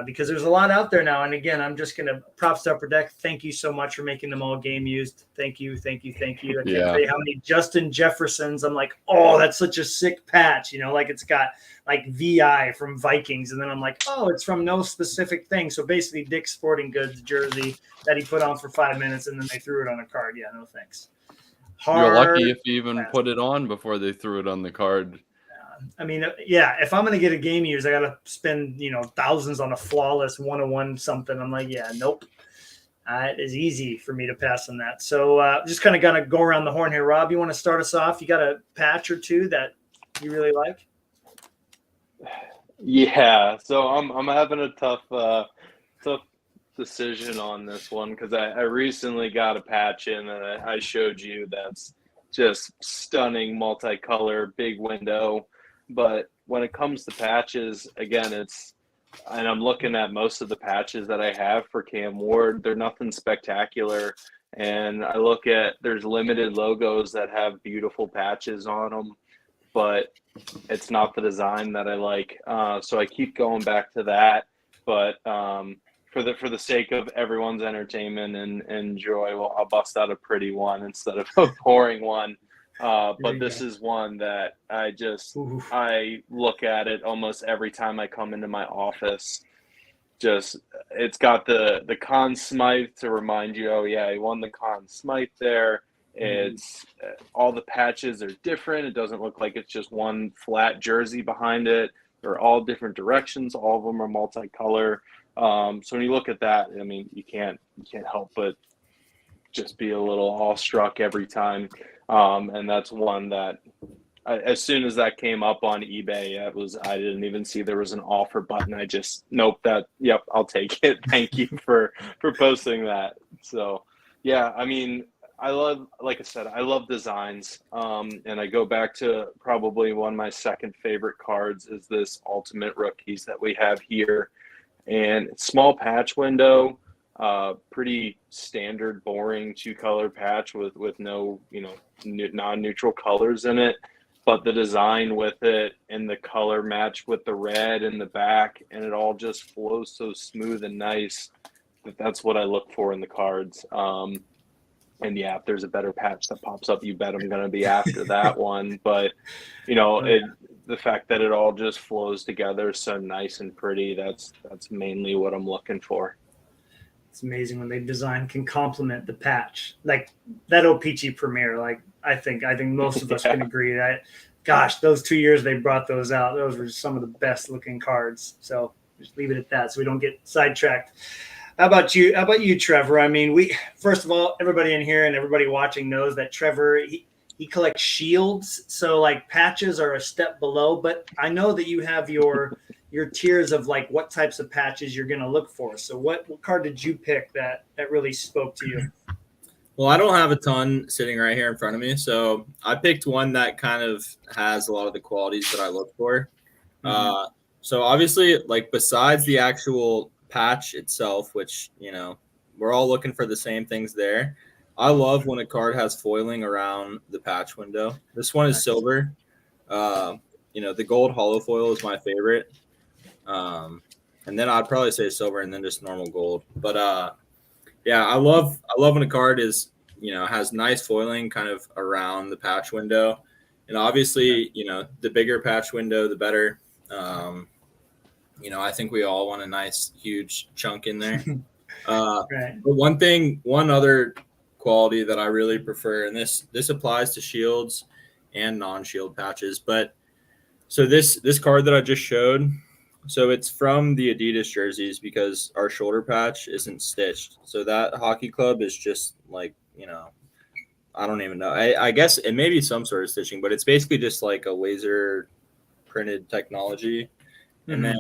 Because there's a lot out there now. And again, I'm just going to props to Upper Deck. Thank you so much for making them all game used. Thank you. I can't tell you how many Justin Jeffersons. I'm like, oh, that's such a sick patch. Like it's got like VI from Vikings. And then I'm like, oh, it's from no specific thing. So basically Dick's Sporting Goods jersey that he put on for 5 minutes and then they threw it on a card. Yeah, no thanks. You're lucky if you even put it on before they threw it on the card. I mean, yeah, if I'm going to get a game used, I got to spend, thousands on a flawless 101 something. I'm like, yeah, nope. It is easy for me to pass on that. So just kind of got to go around the horn here. Rob, you want to start us off? You got a patch or two that you really like? Yeah. So I'm having a tough decision on this one because I recently got a patch in that I showed you that's just stunning multicolor, big window. But when it comes to patches, again, and I'm looking at most of the patches that I have for Cam Ward, they're nothing spectacular. And I look at, there's limited logos that have beautiful patches on them, but it's not the design that I like. So I keep going back to that. But for the sake of everyone's entertainment and joy, well, I'll bust out a pretty one instead of a boring one. But this is one that I look at it almost every time I come into my office. It's got the Conn Smythe to remind you, oh yeah, he won the Conn Smythe there. It's all the patches are different. It doesn't look like it's just one flat jersey behind it. They're all different directions. All of them are multicolor. So when you look at that, I mean, you can't help but just be a little awestruck every time. And that's one that as soon as that came up on eBay, I didn't even see there was an offer button. I just, yep, I'll take it. Thank you for posting that. So yeah, I mean, like I said, I love designs. And I go back to probably one of my second favorite cards is this Ultimate Rookies that we have here. And small patch window, pretty standard, boring 2-color patch with no, non-neutral colors in it. But the design with it and the color match with the red in the back, and it all just flows so smooth and nice. That's what I look for in the cards. And yeah, if there's a better patch that pops up, you bet I'm going to be after that one. But, the fact that it all just flows together so nice and pretty. That's mainly what I'm looking for. It's amazing when they design can complement the patch, like that O-Pee-Chee Premier. Like I think most of us can agree that, gosh, those 2 years they brought those out, those were some of the best looking cards. So just leave it at that, so we don't get sidetracked. How about you? How about you, Trevor? I mean, we first of all, everybody in here and everybody watching knows that Trevor he collects shields, so like patches are a step below. But I know that you have your tiers of like what types of patches you're going to look for. So what card did you pick that really spoke to you? Well, I don't have a ton sitting right here in front of me, so I picked one that kind of has a lot of the qualities that I look for. Mm-hmm. So obviously, like besides the actual patch itself, which we're all looking for the same things there. I love when a card has foiling around the patch window. This one is silver. The gold hollow foil is my favorite. And then I'd probably say silver and then just normal gold. But I love when a card is has nice foiling kind of around the patch window. And obviously, the bigger patch window, the better. I think we all want a nice huge chunk in there. Right. But one other quality that I really prefer, and this applies to shields and non-shield patches, but so this card that I just showed, so it's from the Adidas jerseys because our shoulder patch isn't stitched. So that hockey club is just like, I don't even know. I guess it may be some sort of stitching, but it's basically just like a laser printed technology. Mm-hmm. And then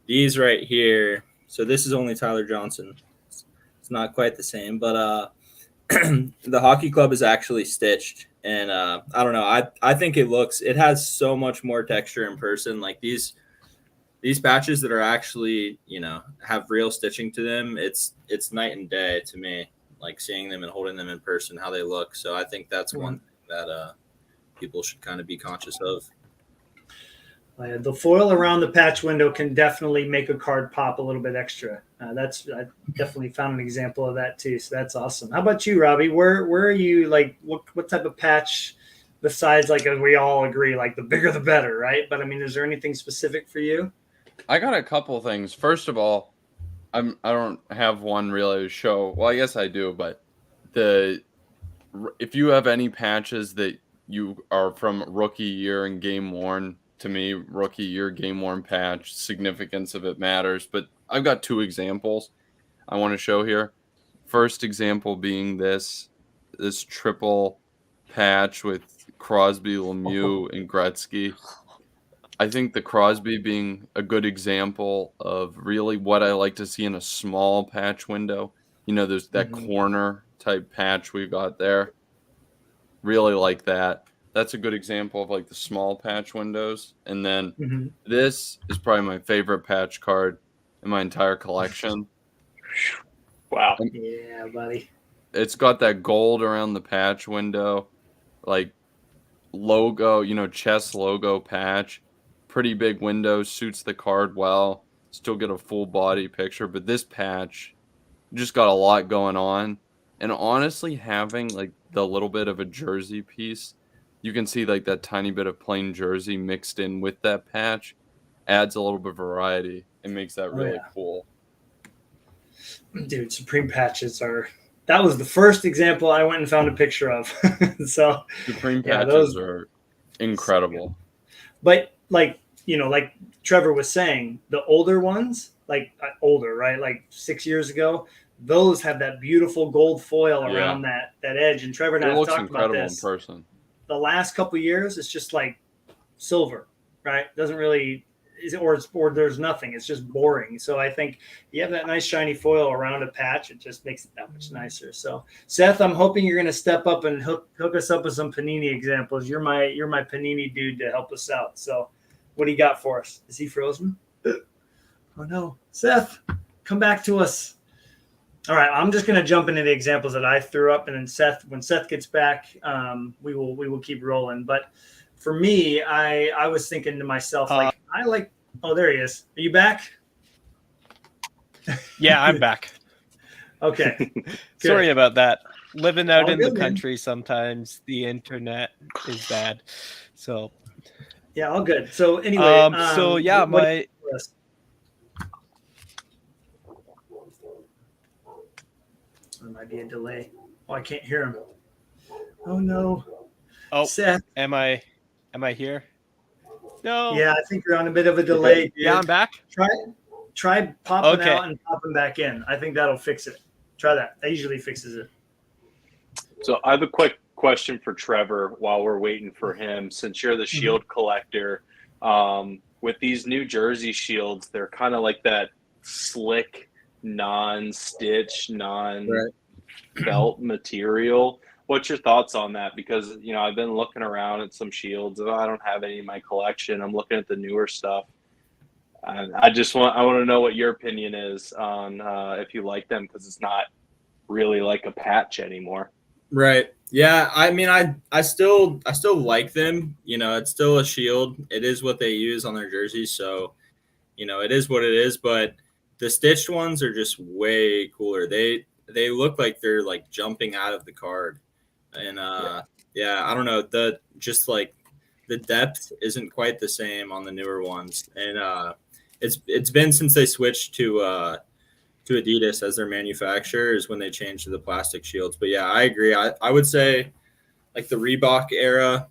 these right here, so this is only Tyler Johnson. It's not quite the same, but the hockey club is actually stitched. And I don't know. I think it has so much more texture in person. Like these patches that are actually, have real stitching to them, it's night and day to me, like seeing them and holding them in person, how they look. So I think that's one thing that people should kind of be conscious of. The foil around the patch window can definitely make a card pop a little bit extra. I definitely found an example of that too. So that's awesome. How about you, Robbie? Where are you? Like, what type of patch? Besides, like, as we all agree, like the bigger the better, right? But I mean, is there anything specific for you? I got a couple things. First of all, I don't have one really to show. Well, I guess I do, but if you have any patches that you are from rookie year and game worn. To me, rookie year game worn patch, significance of it matters. But I've got two examples I want to show here. First example being this triple patch with Crosby, Lemieux, and Gretzky. I think the Crosby being a good example of really what I like to see in a small patch window. There's that corner type patch we've got there. Really like that. That's a good example of like the small patch windows. And then this is probably my favorite patch card in my entire collection. Wow. Yeah, buddy. It's got that gold around the patch window, like logo, chess logo patch. Pretty big window, suits the card well. Still get a full body picture, but this patch just got a lot going on. And honestly, having like the little bit of a jersey piece, you can see like that tiny bit of plain jersey mixed in with that patch adds a little bit of variety and makes that really cool. Dude, Supreme patches that was the first example I went and found a picture of. So Supreme patches are incredible. But like Trevor was saying, the older ones, like older, right? Like 6 years ago, those have that beautiful gold foil around that edge. And Trevor and I have talked about this. In person. The last couple of years, it's just like silver, right? Doesn't really, or there's nothing. It's just boring. So I think you have that nice shiny foil around a patch. It just makes it that much nicer. So Seth, I'm hoping you're going to step up and hook us up with some Panini examples. You're my Panini dude to help us out. So what do you got for us? Is he frozen? Oh no, Seth, come back to us. All right, I'm just going to jump into the examples that I threw up, and then when Seth gets back, we will keep rolling. But for me, I was thinking to myself, oh, there he is. Are you back? Yeah, I'm back. Okay. Sorry about that. Living out in the country, sometimes the internet is bad. So Yeah, all good. So anyway, So yeah, what do you think for us? There might be a delay. Oh, I can't hear him. Oh no, oh, Seth. am I here? No. Yeah, I think you're on a bit of a delay, dude. Yeah, I'm back. Try popping Okay. out and popping back in. I think that'll fix it. Try that. That usually fixes it. So I have a quick question for Trevor while we're waiting for him. Since you're the shield collector, with these new jersey shields, they're kind of like that slick, non-stitch, non-felt material. What's your thoughts on that? Because, you know, I've been looking around at some shields. I don't have any in my collection. I'm looking at the newer stuff. I want to know what your opinion is on if you like them, because it's not really like a patch anymore. Right. Yeah. I mean, I still like them. You know, it's still a shield. It is what they use on their jerseys. So, you know, it is what it is. But the stitched ones are just way cooler. They look like they're like jumping out of the card. And yeah, I don't know. Just like the depth isn't quite the same on the newer ones. And it's been since they switched to Adidas as their manufacturer is when they changed to the plastic shields. But yeah, I agree. I would say like the Reebok era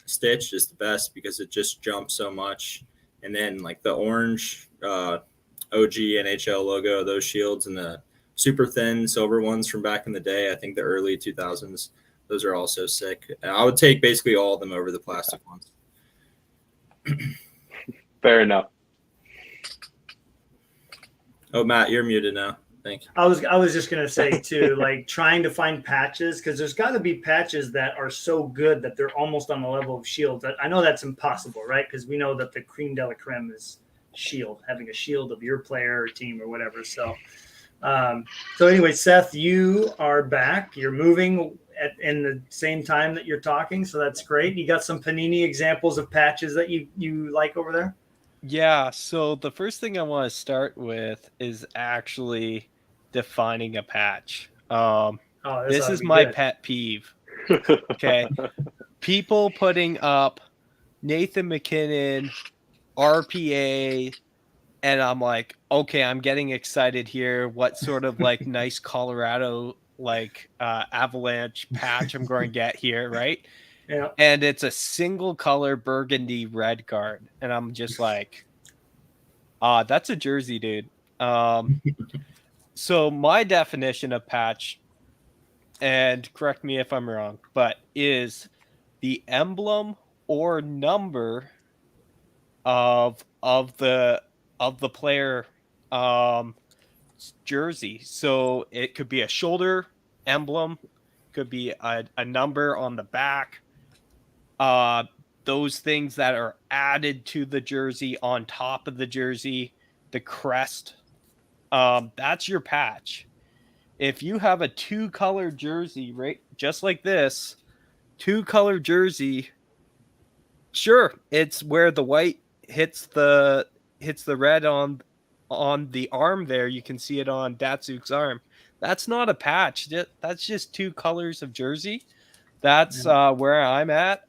stitch is the best because it just jumps so much. And then like the orange OG NHL logo, those shields, and the super thin silver ones from back in the day, I think the early 2000s, those are also sick. And I would take basically all of them over the plastic ones. Fair enough. Oh, Matt, you're muted now. Thank you. I was just gonna say too, like trying to find patches, because there's got to be patches that are so good that they're almost on the level of shields. I know that's impossible, right? Because we know that the cream de la creme is shield, having a shield of your player or team or whatever. So anyway, Seth, you are back. You're moving in the same time that you're talking, so that's great. You got some Panini examples of patches that you like over there? Yeah, so the first thing I want to start with is actually defining a patch. This is my pet peeve. Okay. People putting up Nathan McKinnon, RPA, and I'm like, okay, I'm getting excited here. What sort of like nice Colorado like Avalanche patch I'm going to get here, right? Yeah. And it's a single color burgundy red card. And I'm just like, that's a jersey, dude. So my definition of patch, and correct me if I'm wrong, but is the emblem or number of the player jersey. So it could be a shoulder emblem, could be a number on the back. Those things that are added to the jersey on top of the jersey, the crest, that's your patch. If you have a 2-color jersey, right, just like this, 2-color jersey, sure, it's where the white hits the red on the arm there. You can see it on Datsuk's arm. That's not a patch. That's just 2 colors of jersey. That's where I'm at.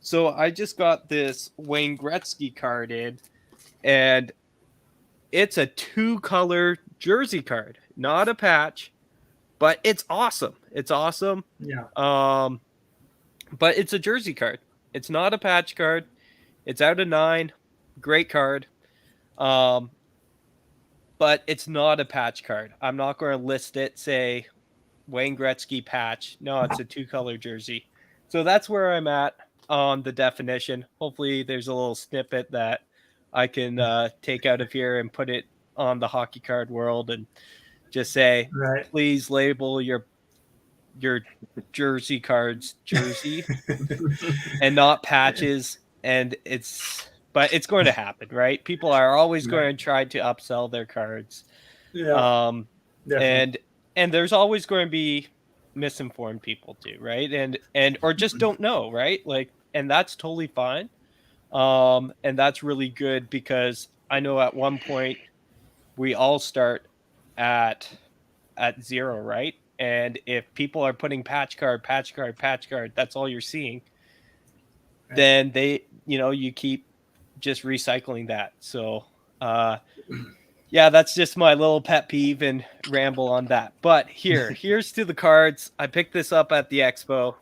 So I just got this Wayne Gretzky card in, and it's a 2-color jersey card, not a patch, but it's awesome. It's awesome. Yeah. But it's a jersey card. It's not a patch card. It's out of 9. Great card. But it's not a patch card. I'm not going to list it, say Wayne Gretzky patch. No, it's a 2-color jersey. So that's where I'm at on the definition. Hopefully there's a little snippet that I can take out of here and put it on the Hockey Card World and just say, please label your jersey cards jersey and not patches. And it's going to happen, right? People are always going to try to upsell their cards. Yeah. And there's always going to be misinformed people too, right? And or just don't know, right? Like, and that's totally fine. And that's really good because I know at one point we all start at 0, right? And if people are putting patch card, that's all you're seeing. then you keep just recycling that. So yeah, that's just my little pet peeve and ramble on that. But here's to the cards. I picked this up at the expo.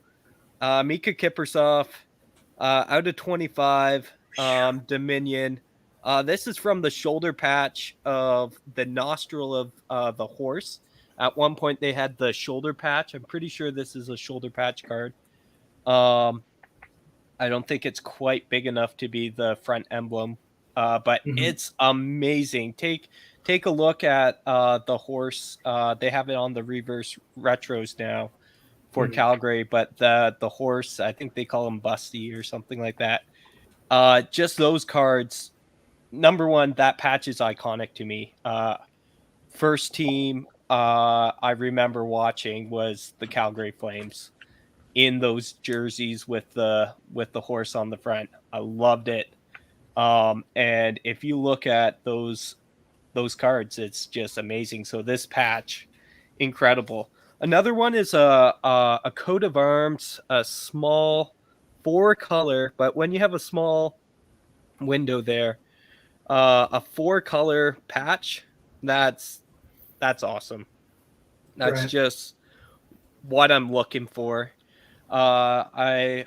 Mika Kiprusoff, out of 25, Dominion. This is from the shoulder patch of the nostril of the horse. At one point, they had the shoulder patch. I'm pretty sure this is a shoulder patch card. I don't think it's quite big enough to be the front emblem, but it's amazing. Take a look at the horse. They have it on the reverse retros now for Calgary, but the horse, I think they call him Busty or something like that. Just those cards. Number one, that patch is iconic to me. First team I remember watching was the Calgary Flames in those jerseys with the horse on the front. I loved it. And if you look at those cards, it's just amazing. So this patch, incredible. Another one is a coat of arms, a small 4-color, but when you have a small window there, a 4-color patch, that's awesome. That's just what I'm looking for. I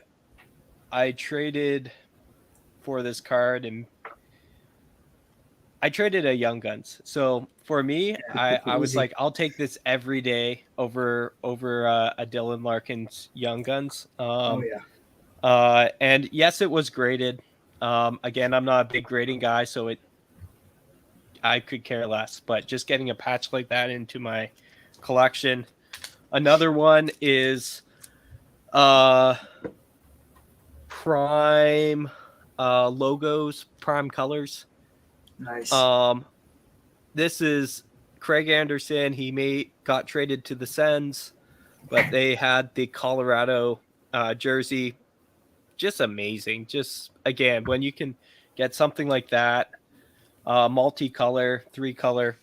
traded for this card, and I traded a Young Guns. So for me, I was like, I'll take this every day over a Dylan Larkin's Young Guns. And yes, it was graded. Again, I'm not a big grading guy, so I could care less. But just getting a patch like that into my collection. Another one is Prime logos, Prime colors. Nice. This is Craig Anderson. He got traded to the Sens, but they had the Colorado jersey. Just amazing. Just again, when you can get something like that, multicolor, 3-color,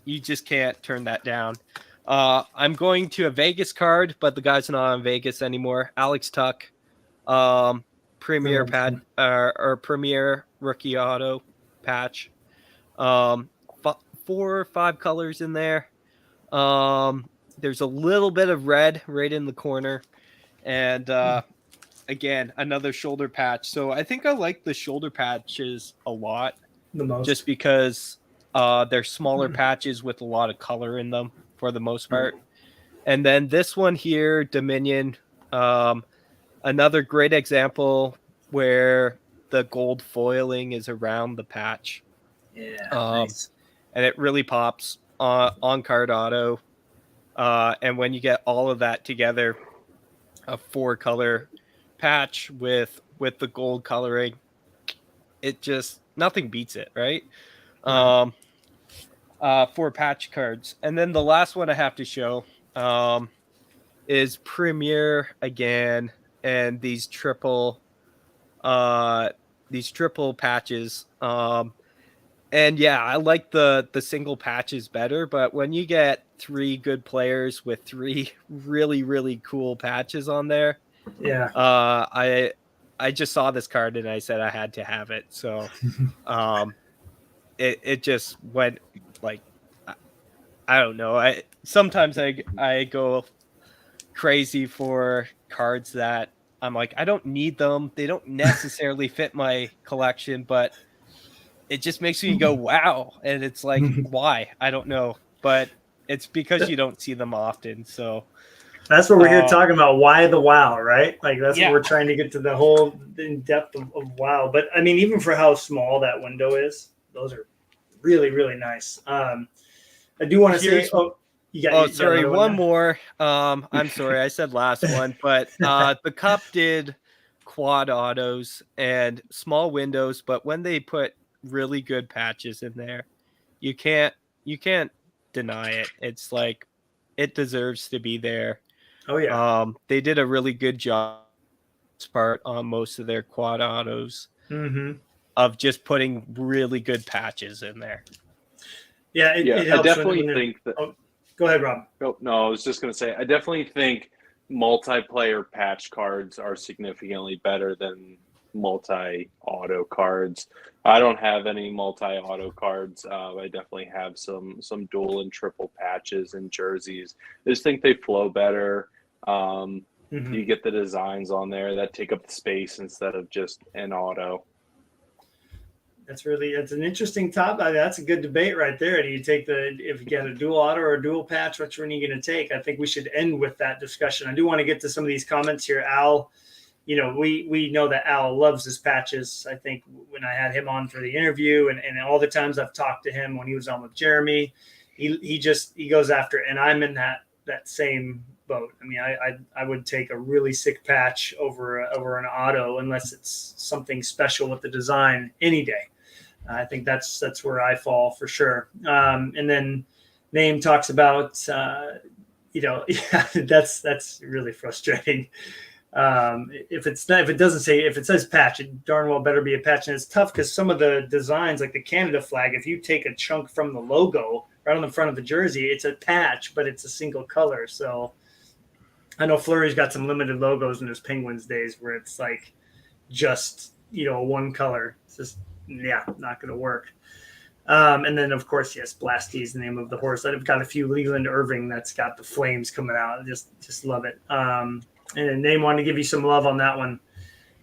you just can't turn that down. I'm going to a Vegas card, but the guy's not on Vegas anymore. Alex Tuck, Premier Premier Rookie Auto patch. 4 or 5 colors in there. There's a little bit of red right in the corner, and again, another shoulder patch. So I think I like the shoulder patches a lot, the most, just because they're smaller patches with a lot of color in them for the most part. And then this one here, Dominion, another great example where the gold foiling is around the patch. Yeah, nice. And it really pops on card auto. And when you get all of that together, a 4-color patch with the gold coloring, it just nothing beats it, right? 4 patch cards. And then the last one I have to show is Premier again, and these triple patches. And yeah, I like the single patches better, but when you get 3 good players with 3 really, really cool patches on there, I just saw this card and I said I had to have it. So it just went like, I don't know. Sometimes I go crazy for cards that I'm like, I don't need them. They don't necessarily fit my collection, but it just makes me go, wow. And it's like, why? I don't know. But it's because you don't see them often. So that's what we're here talking about. Why the wow, right? Like that's what we're trying to get to, the whole in depth of wow. But I mean, even for how small that window is, those are really, really nice. I do want to say, one more. I'm sorry, I said last one, but the Cup did quad autos and small windows, but when they put really good patches in there, you can't deny it. It's like it deserves to be there. Oh yeah. They did a really good job part on most of their quad autos of just putting really good patches in there. Yeah, it helps. I definitely think that. Oh, go ahead, Rob. No, I was just going to say, I definitely think multiplayer patch cards are significantly better than multi-auto cards. I don't have any multi-auto cards. I definitely have some dual and triple patches and jerseys. I just think they flow better. You get the designs on there that take up the space instead of just an auto. That's an interesting topic. That's a good debate right there. Do you take if you get a dual auto or a dual patch, which one are you going to take? I think we should end with that discussion. I do want to get to some of these comments here. Al, we know that Al loves his patches. I think when I had him on for the interview and all the times I've talked to him when he was on with Jeremy, he goes after it. And I'm in that same boat. I mean, I would take a really sick patch over an auto unless it's something special with the design any day. I think that's where I fall for sure. And then Name talks about, that's really frustrating. If it says patch, it darn well better be a patch. And it's tough because some of the designs, like the Canada flag, if you take a chunk from the logo right on the front of the jersey, it's a patch, but it's a single color. So I know Fleury's got some limited logos in his Penguins days where it's like just, one color. It's just, not going to work. And then, of course, yes, Blasty is the name of the horse. I've got a few Leland Irving that's got the flames coming out. Just love it. And Name wanted to give you some love on that one.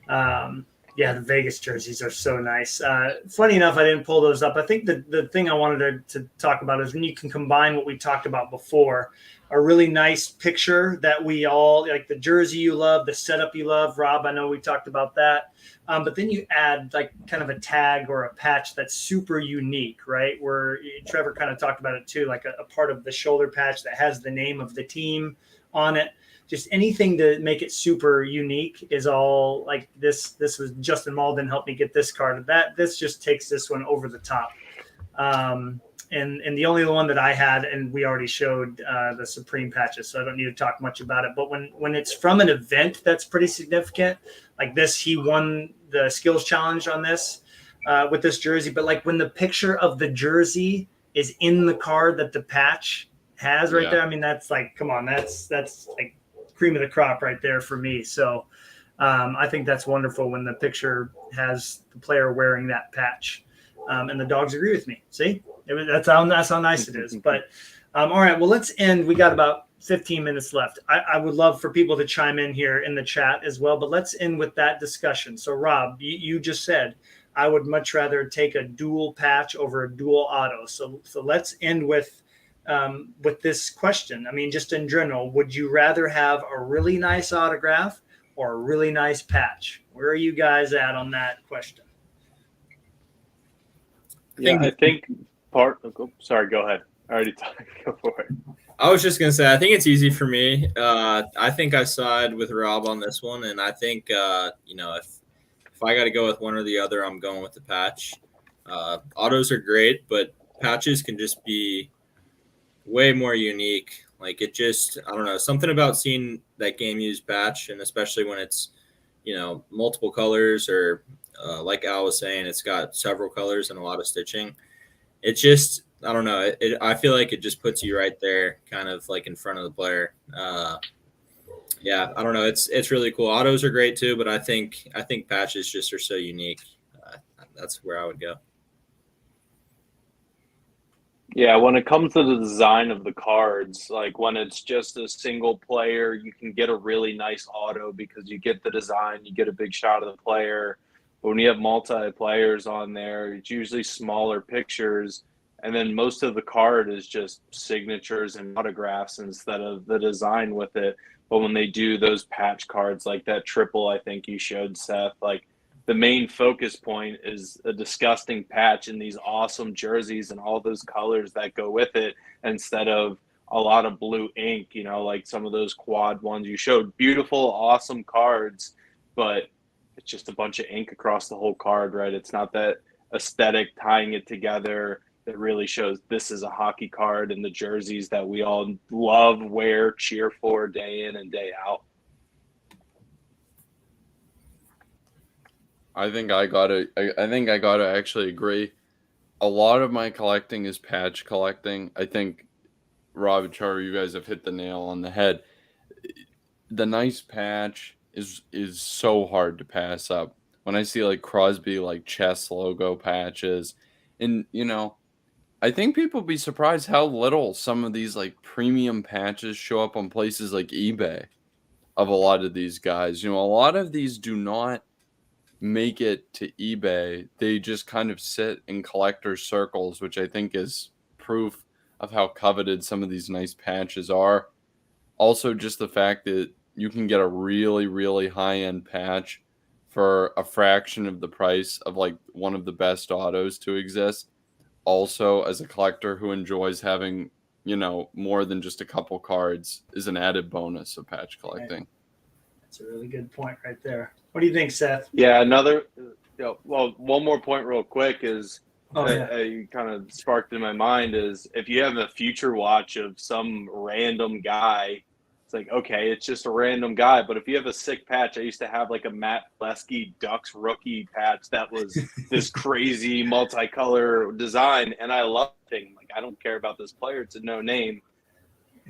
The Vegas jerseys are so nice. Funny enough, I didn't pull those up. I think the thing I wanted to talk about is when you can combine what we talked about before, a really nice picture that we all like, the jersey you love, the setup you love. Rob, I know we talked about that. But then you add like kind of a tag or a patch that's super unique, right? Where Trevor kind of talked about it too, like a part of the shoulder patch that has the name of the team on it. Just anything to make it super unique is all like this. This was Justin Malden helped me get this card. This just takes this one over the top. And the only one that I had, and we already showed the Supreme patches, so I don't need to talk much about it. But when it's from an event that's pretty significant, like this, he won the skills challenge on this with this jersey. But like when the picture of the jersey is in the card that the patch has right there, I mean, that's like, come on, that's like cream of the crop right there for me. So I think that's wonderful when the picture has the player wearing that patch. And the dogs agree with me. See, that's how nice it is. But all right, well, let's end. We got about 15 minutes left. I would love for people to chime in here in the chat as well, but let's end with that discussion. So Rob, you just said, I would much rather take a dual patch over a dual auto. So let's end with this question. I mean, just in general, would you rather have a really nice autograph or a really nice patch? Where are you guys at on that question? I think sorry, go ahead. I already talked. Go for it. I was just going to say, I think it's easy for me. I think I side with Rob on this one. And I think, if I got to go with one or the other, I'm going with the patch. Autos are great, but patches can just be way more unique. Like it just, I don't know, something about seeing that game used patch, and especially when it's, multiple colors or like Al was saying, it's got several colors and a lot of stitching. It just, I don't know. I feel like it just puts you right there, kind of like in front of the player. I don't know. It's really cool. Autos are great too, but I think patches just are so unique. That's where I would go. Yeah, when it comes to the design of the cards, like when it's just a single player, you can get a really nice auto because you get the design, you get a big shot of the player. But when you have multi-players on there, it's usually smaller pictures, and then most of the card is just signatures and autographs instead of the design with it. But when they do those patch cards like that triple, I think you showed, Seth, like the main focus point is a disgusting patch in these awesome jerseys and all those colors that go with it instead of a lot of blue ink, like some of those quad ones you showed. Beautiful, awesome cards, but it's just a bunch of ink across the whole card, right? It's not that aesthetic tying it together that really shows this is a hockey card and the jerseys that we all love, wear, cheer for day in and day out. I think I gotta actually agree. A lot of my collecting is patch collecting. I think Rob and Charlie, you guys have hit the nail on the head. The nice patch is so hard to pass up. when I see like Crosby like chess logo patches, and I think people be surprised how little some of these like premium patches show up on places like eBay of a lot of these guys. A lot of these do not make it to eBay. They just kind of sit in collector circles, which I think is proof of how coveted some of these nice patches are. Also, just the fact that you can get a really, really high-end patch for a fraction of the price of like one of the best autos to exist. Also, as a collector who enjoys having, more than just a couple cards, is an added bonus of patch collecting. That's a really good point right there. What do you think, Seth? Yeah, one more point real quick is you kind of sparked in my mind is if you have a future watch of some random guy, it's like, okay, it's just a random guy. But if you have a sick patch, I used to have like a Matt Plesky Ducks rookie patch that was this crazy multicolor design. And I love it. Like, I don't care about this player. It's a no name.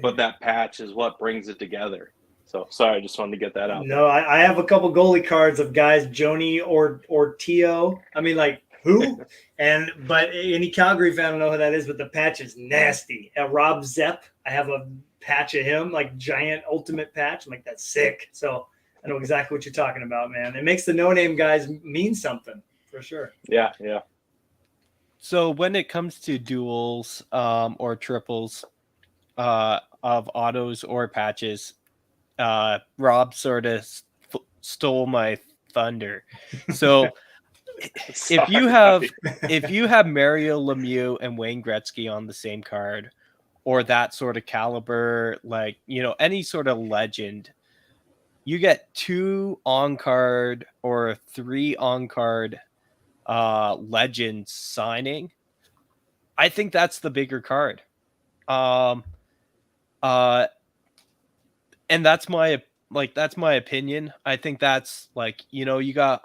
But that patch is what brings it together. So sorry, I just wanted to get that out. No, I have a couple goalie cards of guys, Joni or Tio. I mean, like, who? But any Calgary fan will know who that is, but the patch is nasty. Rob Zepp, I have a patch of him, like giant ultimate patch. I'm like, that's sick. So I know exactly what you're talking about, man. It makes the no-name guys mean something, for sure. Yeah. So when it comes to duels or triples of autos or patches, Rob sort of stole my thunder. So if you have Mario Lemieux and Wayne Gretzky on the same card, or that sort of caliber, like any sort of legend, you get 2 on card or 3 on card legends signing. I think that's the bigger card. And that's my opinion. I think that's like, you got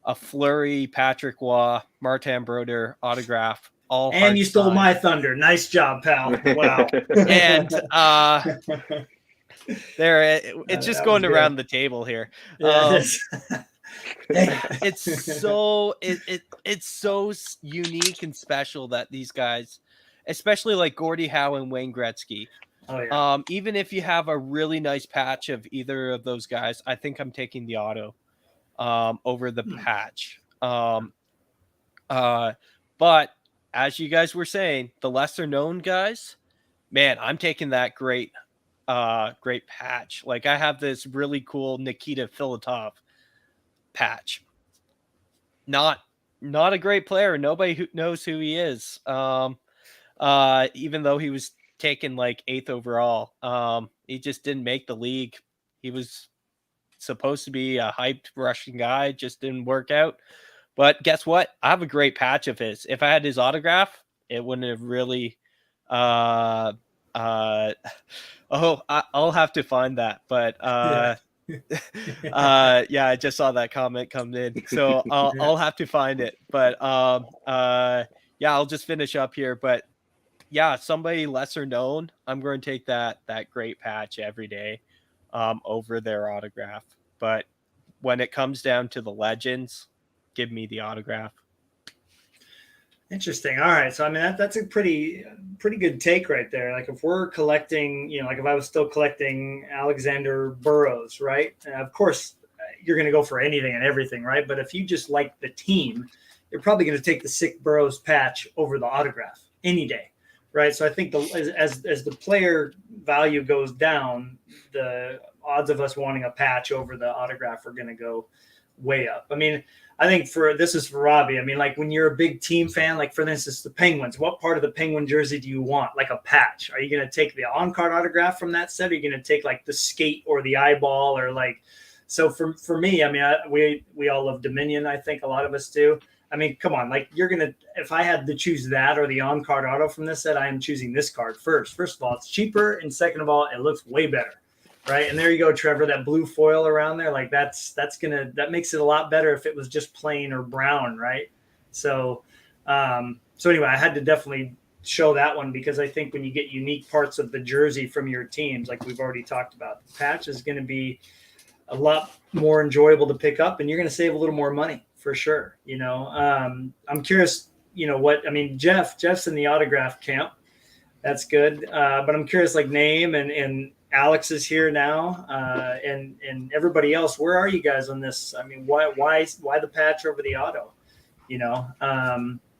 a Fleury, Patrick Waugh, Martin Brodeur autograph, all and you stole signed. my thunder. Nice job, pal. Wow. And it's just going around the table here. Yeah, It's so unique and special that these guys, especially like Gordie Howe and Wayne Gretzky. Oh, yeah. Even if you have a really nice patch of either of those guys, I think I'm taking the auto over the patch. But as you guys were saying, the lesser known guys, man, I'm taking that great patch. Like I have this really cool Nikita Filatov patch. Not a great player. Nobody who knows who he is. Even though he was taken like 8th overall. He just didn't make the league. He was supposed to be a hyped Russian guy, just didn't work out. But guess what? I have a great patch of his. If I had his autograph, it wouldn't have really I'll have to find that. But yeah, I just saw that comment come in. So I'll have to find it. But yeah, I'll just finish up here. But yeah, somebody lesser known, I'm going to take that great patch every day over their autograph. But when it comes down to the legends, give me the autograph. Interesting. All right. So, I mean, that's a pretty good take right there. Like if we're collecting, like if I was still collecting Alexander Burrows, right? Of course, you're going to go for anything and everything, right? But if you just like the team, you're probably going to take the sick Burrows patch over the autograph any day. Right. So I think as the player value goes down, the odds of us wanting a patch over the autograph are going to go way up. I mean, I think this is for Robbie. I mean, like when you're a big team fan, like for instance, the Penguins, what part of the Penguin jersey do you want? Like a patch? Are you going to take the on-card autograph from that set? Or are you going to take like the skate or the eyeball or like, so for me, I mean, we all love Dominion. I think a lot of us do. I mean, come on, like if I had to choose that or the on-card auto from this set, I am choosing this card first. First of all, it's cheaper. And second of all, it looks way better. Right. And there you go, Trevor, that blue foil around there. Like that makes it a lot better if it was just plain or brown. Right. So anyway, I had to definitely show that one because I think when you get unique parts of the jersey from your teams, like we've already talked about, the patch is going to be a lot more enjoyable to pick up and you're going to save a little more money for sure. I'm curious, Jeff's in the autograph camp. That's good. But I'm curious, like name and Alex is here now, and everybody else. Where are you guys on this? I mean, why the patch over the auto?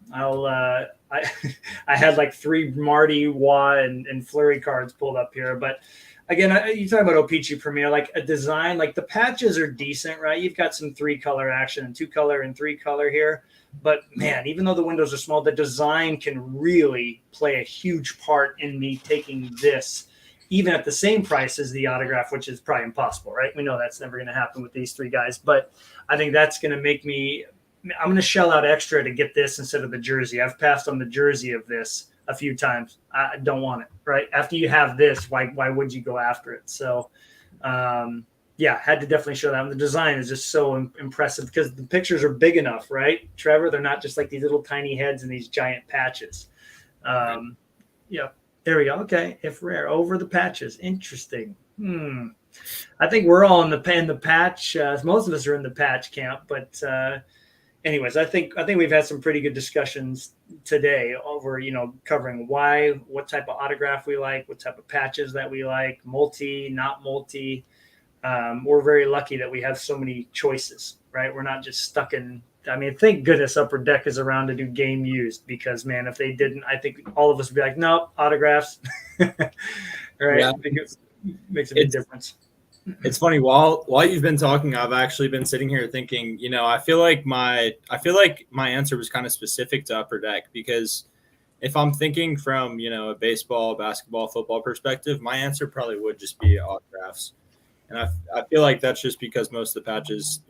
I I had like 3 Marty, Wah, and Fleury cards pulled up here, but again, you talk about O-Pee-Chee Premier, like a design, like the patches are decent, right? You've got some 3-color action and 2-color and 3-color here. But man, even though the windows are small, the design can really play a huge part in me taking this, even at the same price as the autograph, which is probably impossible, right? We know that's never going to happen with these 3 guys. But I think that's going to make me – I'm going to shell out extra to get this instead of the jersey. I've passed on the jersey of this a few times. I don't want it, right? After you have this, why would you go after it? So, had to definitely show that. And the design is just so impressive because the pictures are big enough, right, Trevor? They're not just like these little tiny heads and these giant patches. There we go. Okay, if rare, over the patches. Interesting. I think we're all in the patch. Most of us are in the patch camp, but anyways, I think we've had some pretty good discussions today over, covering what type of autograph we like, what type of patches that we like, multi, not multi. We're very lucky that we have so many choices, right? We're not just stuck in. I mean, thank goodness Upper Deck is around to do game used, because man, if they didn't, I think all of us would be like, nope, autographs. Right? Yeah. I think it makes a big difference. It's funny, while you've been talking, I've actually been sitting here thinking, I feel like my answer was kind of specific to Upper Deck, because if I'm thinking from, a baseball, basketball, football perspective, my answer probably would just be autographs. And I feel like that's just because most of the patches,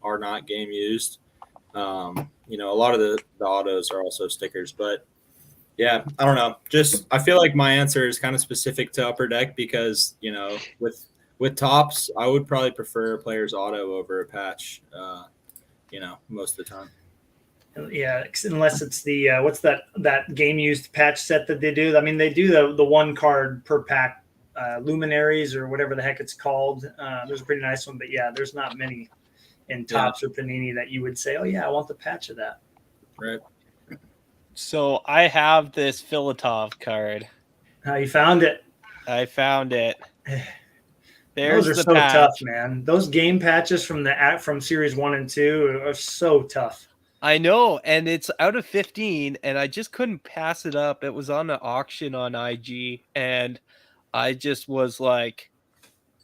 are not game used. A lot of the autos are also stickers, but yeah, I don't know. Just, I feel like my answer is kind of specific to Upper Deck because, with tops, I would probably prefer a player's auto over a patch, most of the time. Yeah, unless it's the what's that game used patch set that they do. I mean, they do the 1 card per pack luminaries or whatever the heck it's called. There's a pretty nice one, but yeah, there's not many in Tops or Panini that you would say, oh yeah, I want the patch of that. Right. So I have this Filatov card. You found it. I found it. Those are so tough, man. Those game patches from series 1 and 2 are so tough. I know, and it's out of 15, and I just couldn't pass it up. It was on an auction on IG, and I just was like,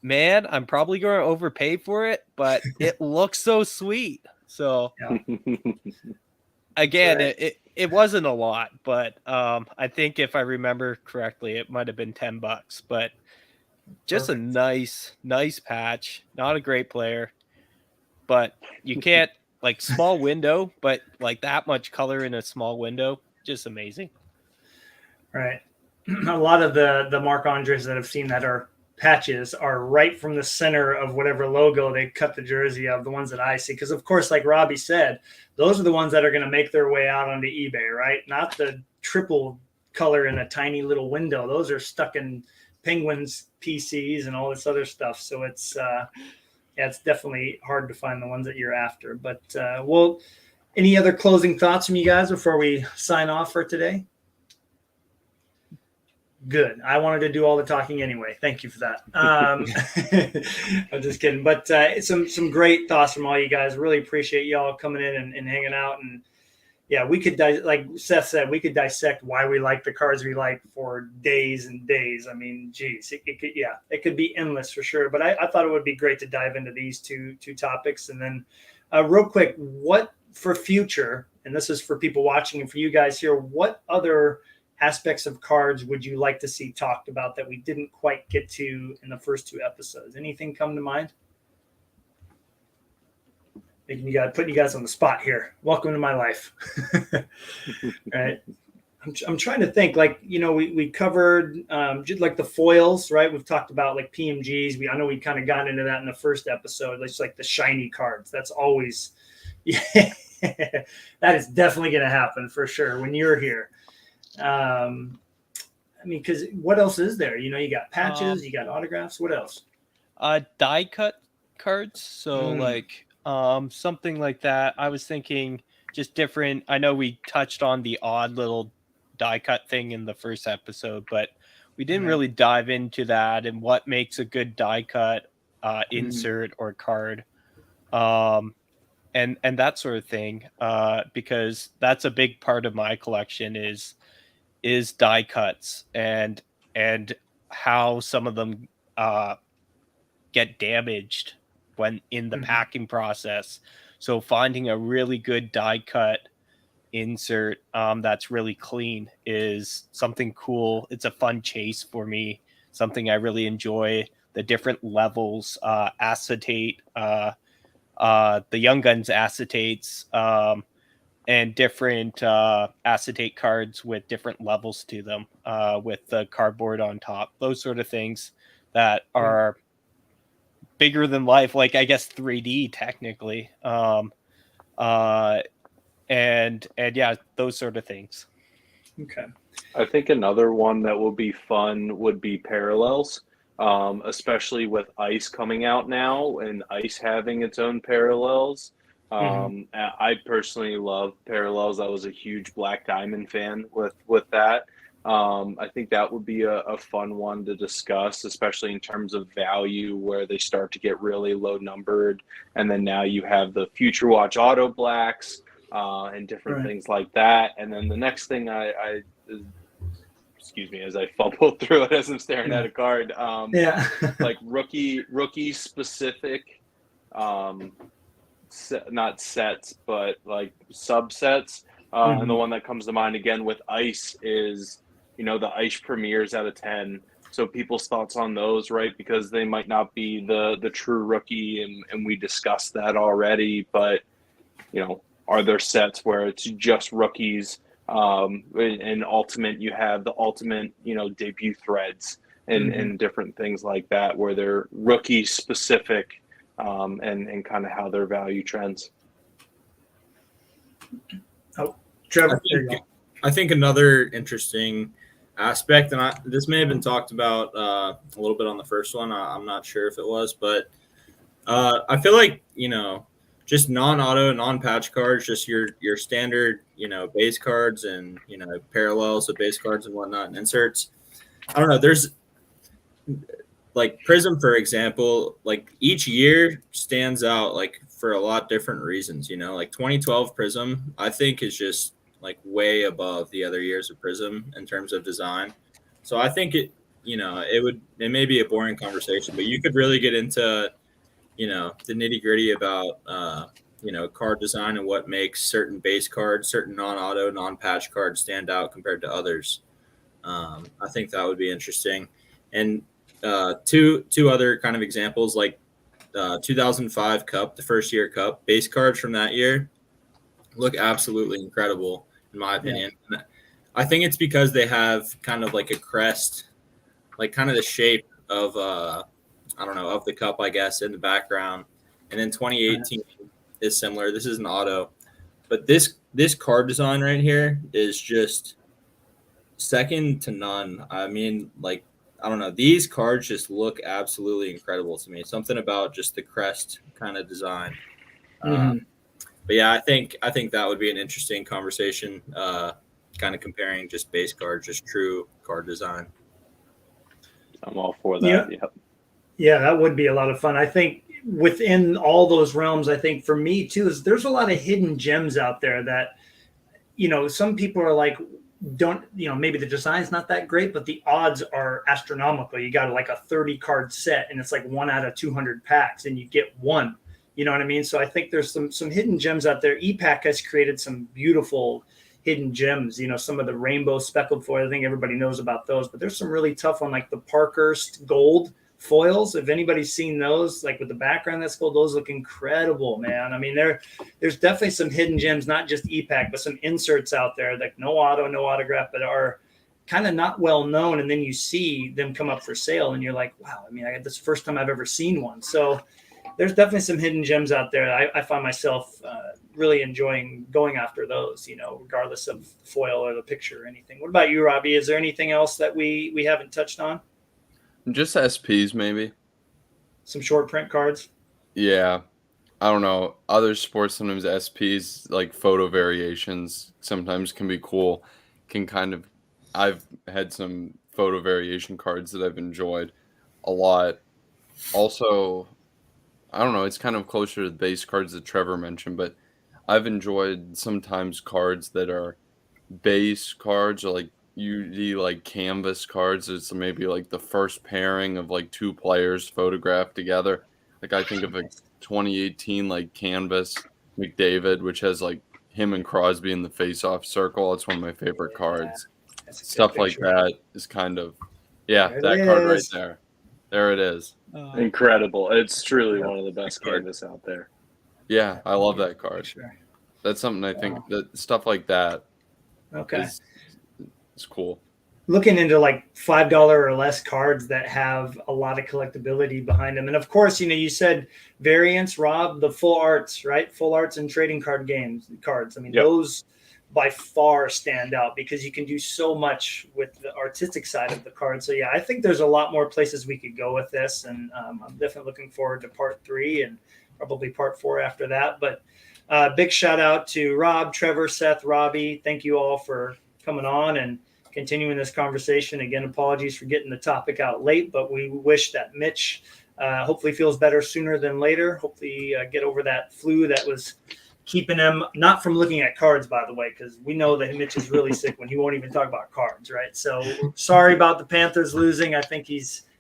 man, I'm probably going to overpay for it, but it looks so sweet. So, again, right. It wasn't a lot, but I think if I remember correctly, it might have been $10, but just perfect. A nice patch. Not a great player, but you can't, like, small window, but like that much color in a small window, just amazing. Right. A lot of the Marc Andres that I've seen that are patches are right from the center of whatever logo they cut the jersey of, the ones that I see. Because, of course, like Robbie said, those are the ones that are going to make their way out onto eBay, right? Not the triple color in a tiny little window. Those are stuck in Penguins PCs and all this other stuff. So it's definitely hard to find the ones that you're after. But any other closing thoughts from you guys before we sign off for today? Good. I wanted to do all the talking anyway. Thank you for that. I'm just kidding. But some great thoughts from all you guys. Really appreciate y'all coming in and hanging out. And yeah, we could, like Seth said, we could dissect why we like the cards we like for days and days. I mean, geez, it could be endless for sure. But I thought it would be great to dive into these two topics. And then real quick, what for future, and this is for people watching and for you guys here, what other aspects of cards would you like to see talked about that we didn't quite get to in the first 2 episodes? Anything come to mind? Putting you guys on the spot here. Welcome to my life. All right. I'm trying to think, like, we covered just like the foils, right? We've talked about like PMGs. I know we kind of got into that in the first episode. It's like the shiny cards. That's always, that is definitely going to happen for sure when you're here. I mean, because what else is there? You got patches, you got autographs. What else? Die cut cards. So like something like that. I was thinking just different. I know we touched on the odd little die cut thing in the first episode, but we didn't really dive into that and what makes a good die cut insert or card. And that sort of thing, because that's a big part of my collection is die cuts and how some of them get damaged when in the packing process. So finding a really good die cut insert that's really clean is something cool. It's a fun chase for me, something I really enjoy. The different levels, acetate, the Young Guns acetates, and different acetate cards with different levels to them, with the cardboard on top. Those sort of things that are bigger than life, like I guess 3D technically. And yeah, those sort of things. Okay. I think another one that will be fun would be parallels, especially with ice coming out now and ice having its own parallels. I personally love parallels. I was a huge Black Diamond fan with that. I think that would be a fun one to discuss, especially in terms of value, where they start to get really low numbered, and then now you have the Future Watch Auto Blacks and different things like that. And then the next thing I excuse me as I fumble through it as I'm staring at a card. Like rookie specific, not sets, but like subsets. And the one that comes to mind again with ice is, the ice premieres out of 10. So people's thoughts on those, right? Because they might not be the true rookie, and we discussed that already. But, are there sets where it's just rookies? In Ultimate, you have the Ultimate, debut threads and different things like that, where they're rookie specific, and kind of how their value trends. Oh, Trevor, I think another interesting aspect, and this may have been talked about a little bit on the first one. I'm not sure if it was, but I feel like, just non-auto, non-patch cards, just your standard, base cards and, parallels of base cards and whatnot, and inserts. I don't know. There's like Prism, for example, like each year stands out like for a lot different reasons, like 2012 Prism, I think is just like way above the other years of Prism in terms of design. So I think it may be a boring conversation, but you could really get into, the nitty gritty about, card design and what makes certain base cards, certain non-auto, non-patch cards stand out compared to others. I think that would be interesting. And two other kind of examples, like 2005 Cup, the first year Cup, base cards from that year look absolutely incredible, in my opinion. Yeah. I think it's because they have kind of like a crest, like kind of the shape of, of the cup, I guess, in the background. And then 2018 is similar. This is an auto. But this card design right here is just second to none. I mean, like, I don't know. These cards just look absolutely incredible to me. Something about just the crest kind of design. But yeah, I think that would be an interesting conversation, kind of comparing just base cards, just true card design. I'm all for that. Yeah, that would be a lot of fun. I think within all those realms, I think for me too, is there's a lot of hidden gems out there that, some people are like, maybe the design's not that great, but the odds are astronomical. You got like a 30 card set and it's like 1 out of 200 packs and you get one, you know what I mean? So I think there's some hidden gems out there. EPAC has created some beautiful hidden gems, some of the rainbow speckled foil. I think everybody knows about those, but there's some really tough one, like the Parkhurst gold foils. If anybody's seen those, like with the background that's gold, those look incredible, man. I mean, there's definitely some hidden gems, not just EPAC, but some inserts out there, like no auto, no autograph, but are kind of not well known. And then you see them come up for sale and you're like, wow, I mean, this is the first time I've ever seen one. So there's definitely some hidden gems out there. I find myself really enjoying going after those, regardless of foil or the picture or anything. What about you, Robbie? Is there anything else that we haven't touched on? Just SPs, maybe. Some short print cards. Yeah. I don't know, other sports, sometimes SPs, like photo variations sometimes can be cool. Can kind of, I've had some photo variation cards that I've enjoyed a lot. Also, I don't know, it's kind of closer to the base cards that Trevor mentioned, but I've enjoyed sometimes cards that are base cards or like UD like canvas cards. It's maybe like the first pairing of like two players photographed together. Like I think of a 2018 like canvas McDavid, which has like him and Crosby in the face-off circle. It's one of my favorite cards. That's a good Stuff like picture. that is kind of, yeah, There it that card right is. there. There it is. Incredible. It's truly one of the best card. canvas out there. Yeah, I love that card. Sure. That's something I think Wow. that stuff like that Okay. is cool. Looking into like $5 or less cards that have a lot of collectability behind them. And of course, you said variants, Rob, the full arts, right? Full arts and trading card cards. I mean, Yep. those by far stand out because you can do so much with the artistic side of the card. So yeah, I think there's a lot more places we could go with this. And I'm definitely looking forward to part 3 and probably part 4 after that. But big shout out to Rob, Trevor, Seth, Robbie. Thank you all for coming on and continuing this conversation. Again, apologies for getting the topic out late, but we wish that Mitch hopefully feels better sooner than later. Hopefully get over that flu that was keeping him not from looking at cards, by the way, because we know that Mitch is really sick when he won't even talk about cards, right? So sorry about the Panthers losing. I think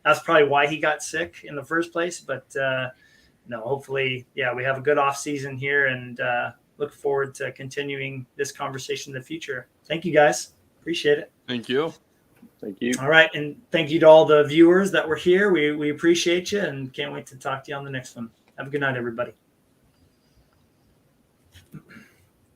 that's probably why he got sick in the first place. But no, hopefully, yeah, we have a good off season here and look forward to continuing this conversation in the future. Thank you, guys. Appreciate it. Thank you. Thank you. All right. And thank you to all the viewers that were here. We appreciate you and can't wait to talk to you on the next one. Have a good night, everybody.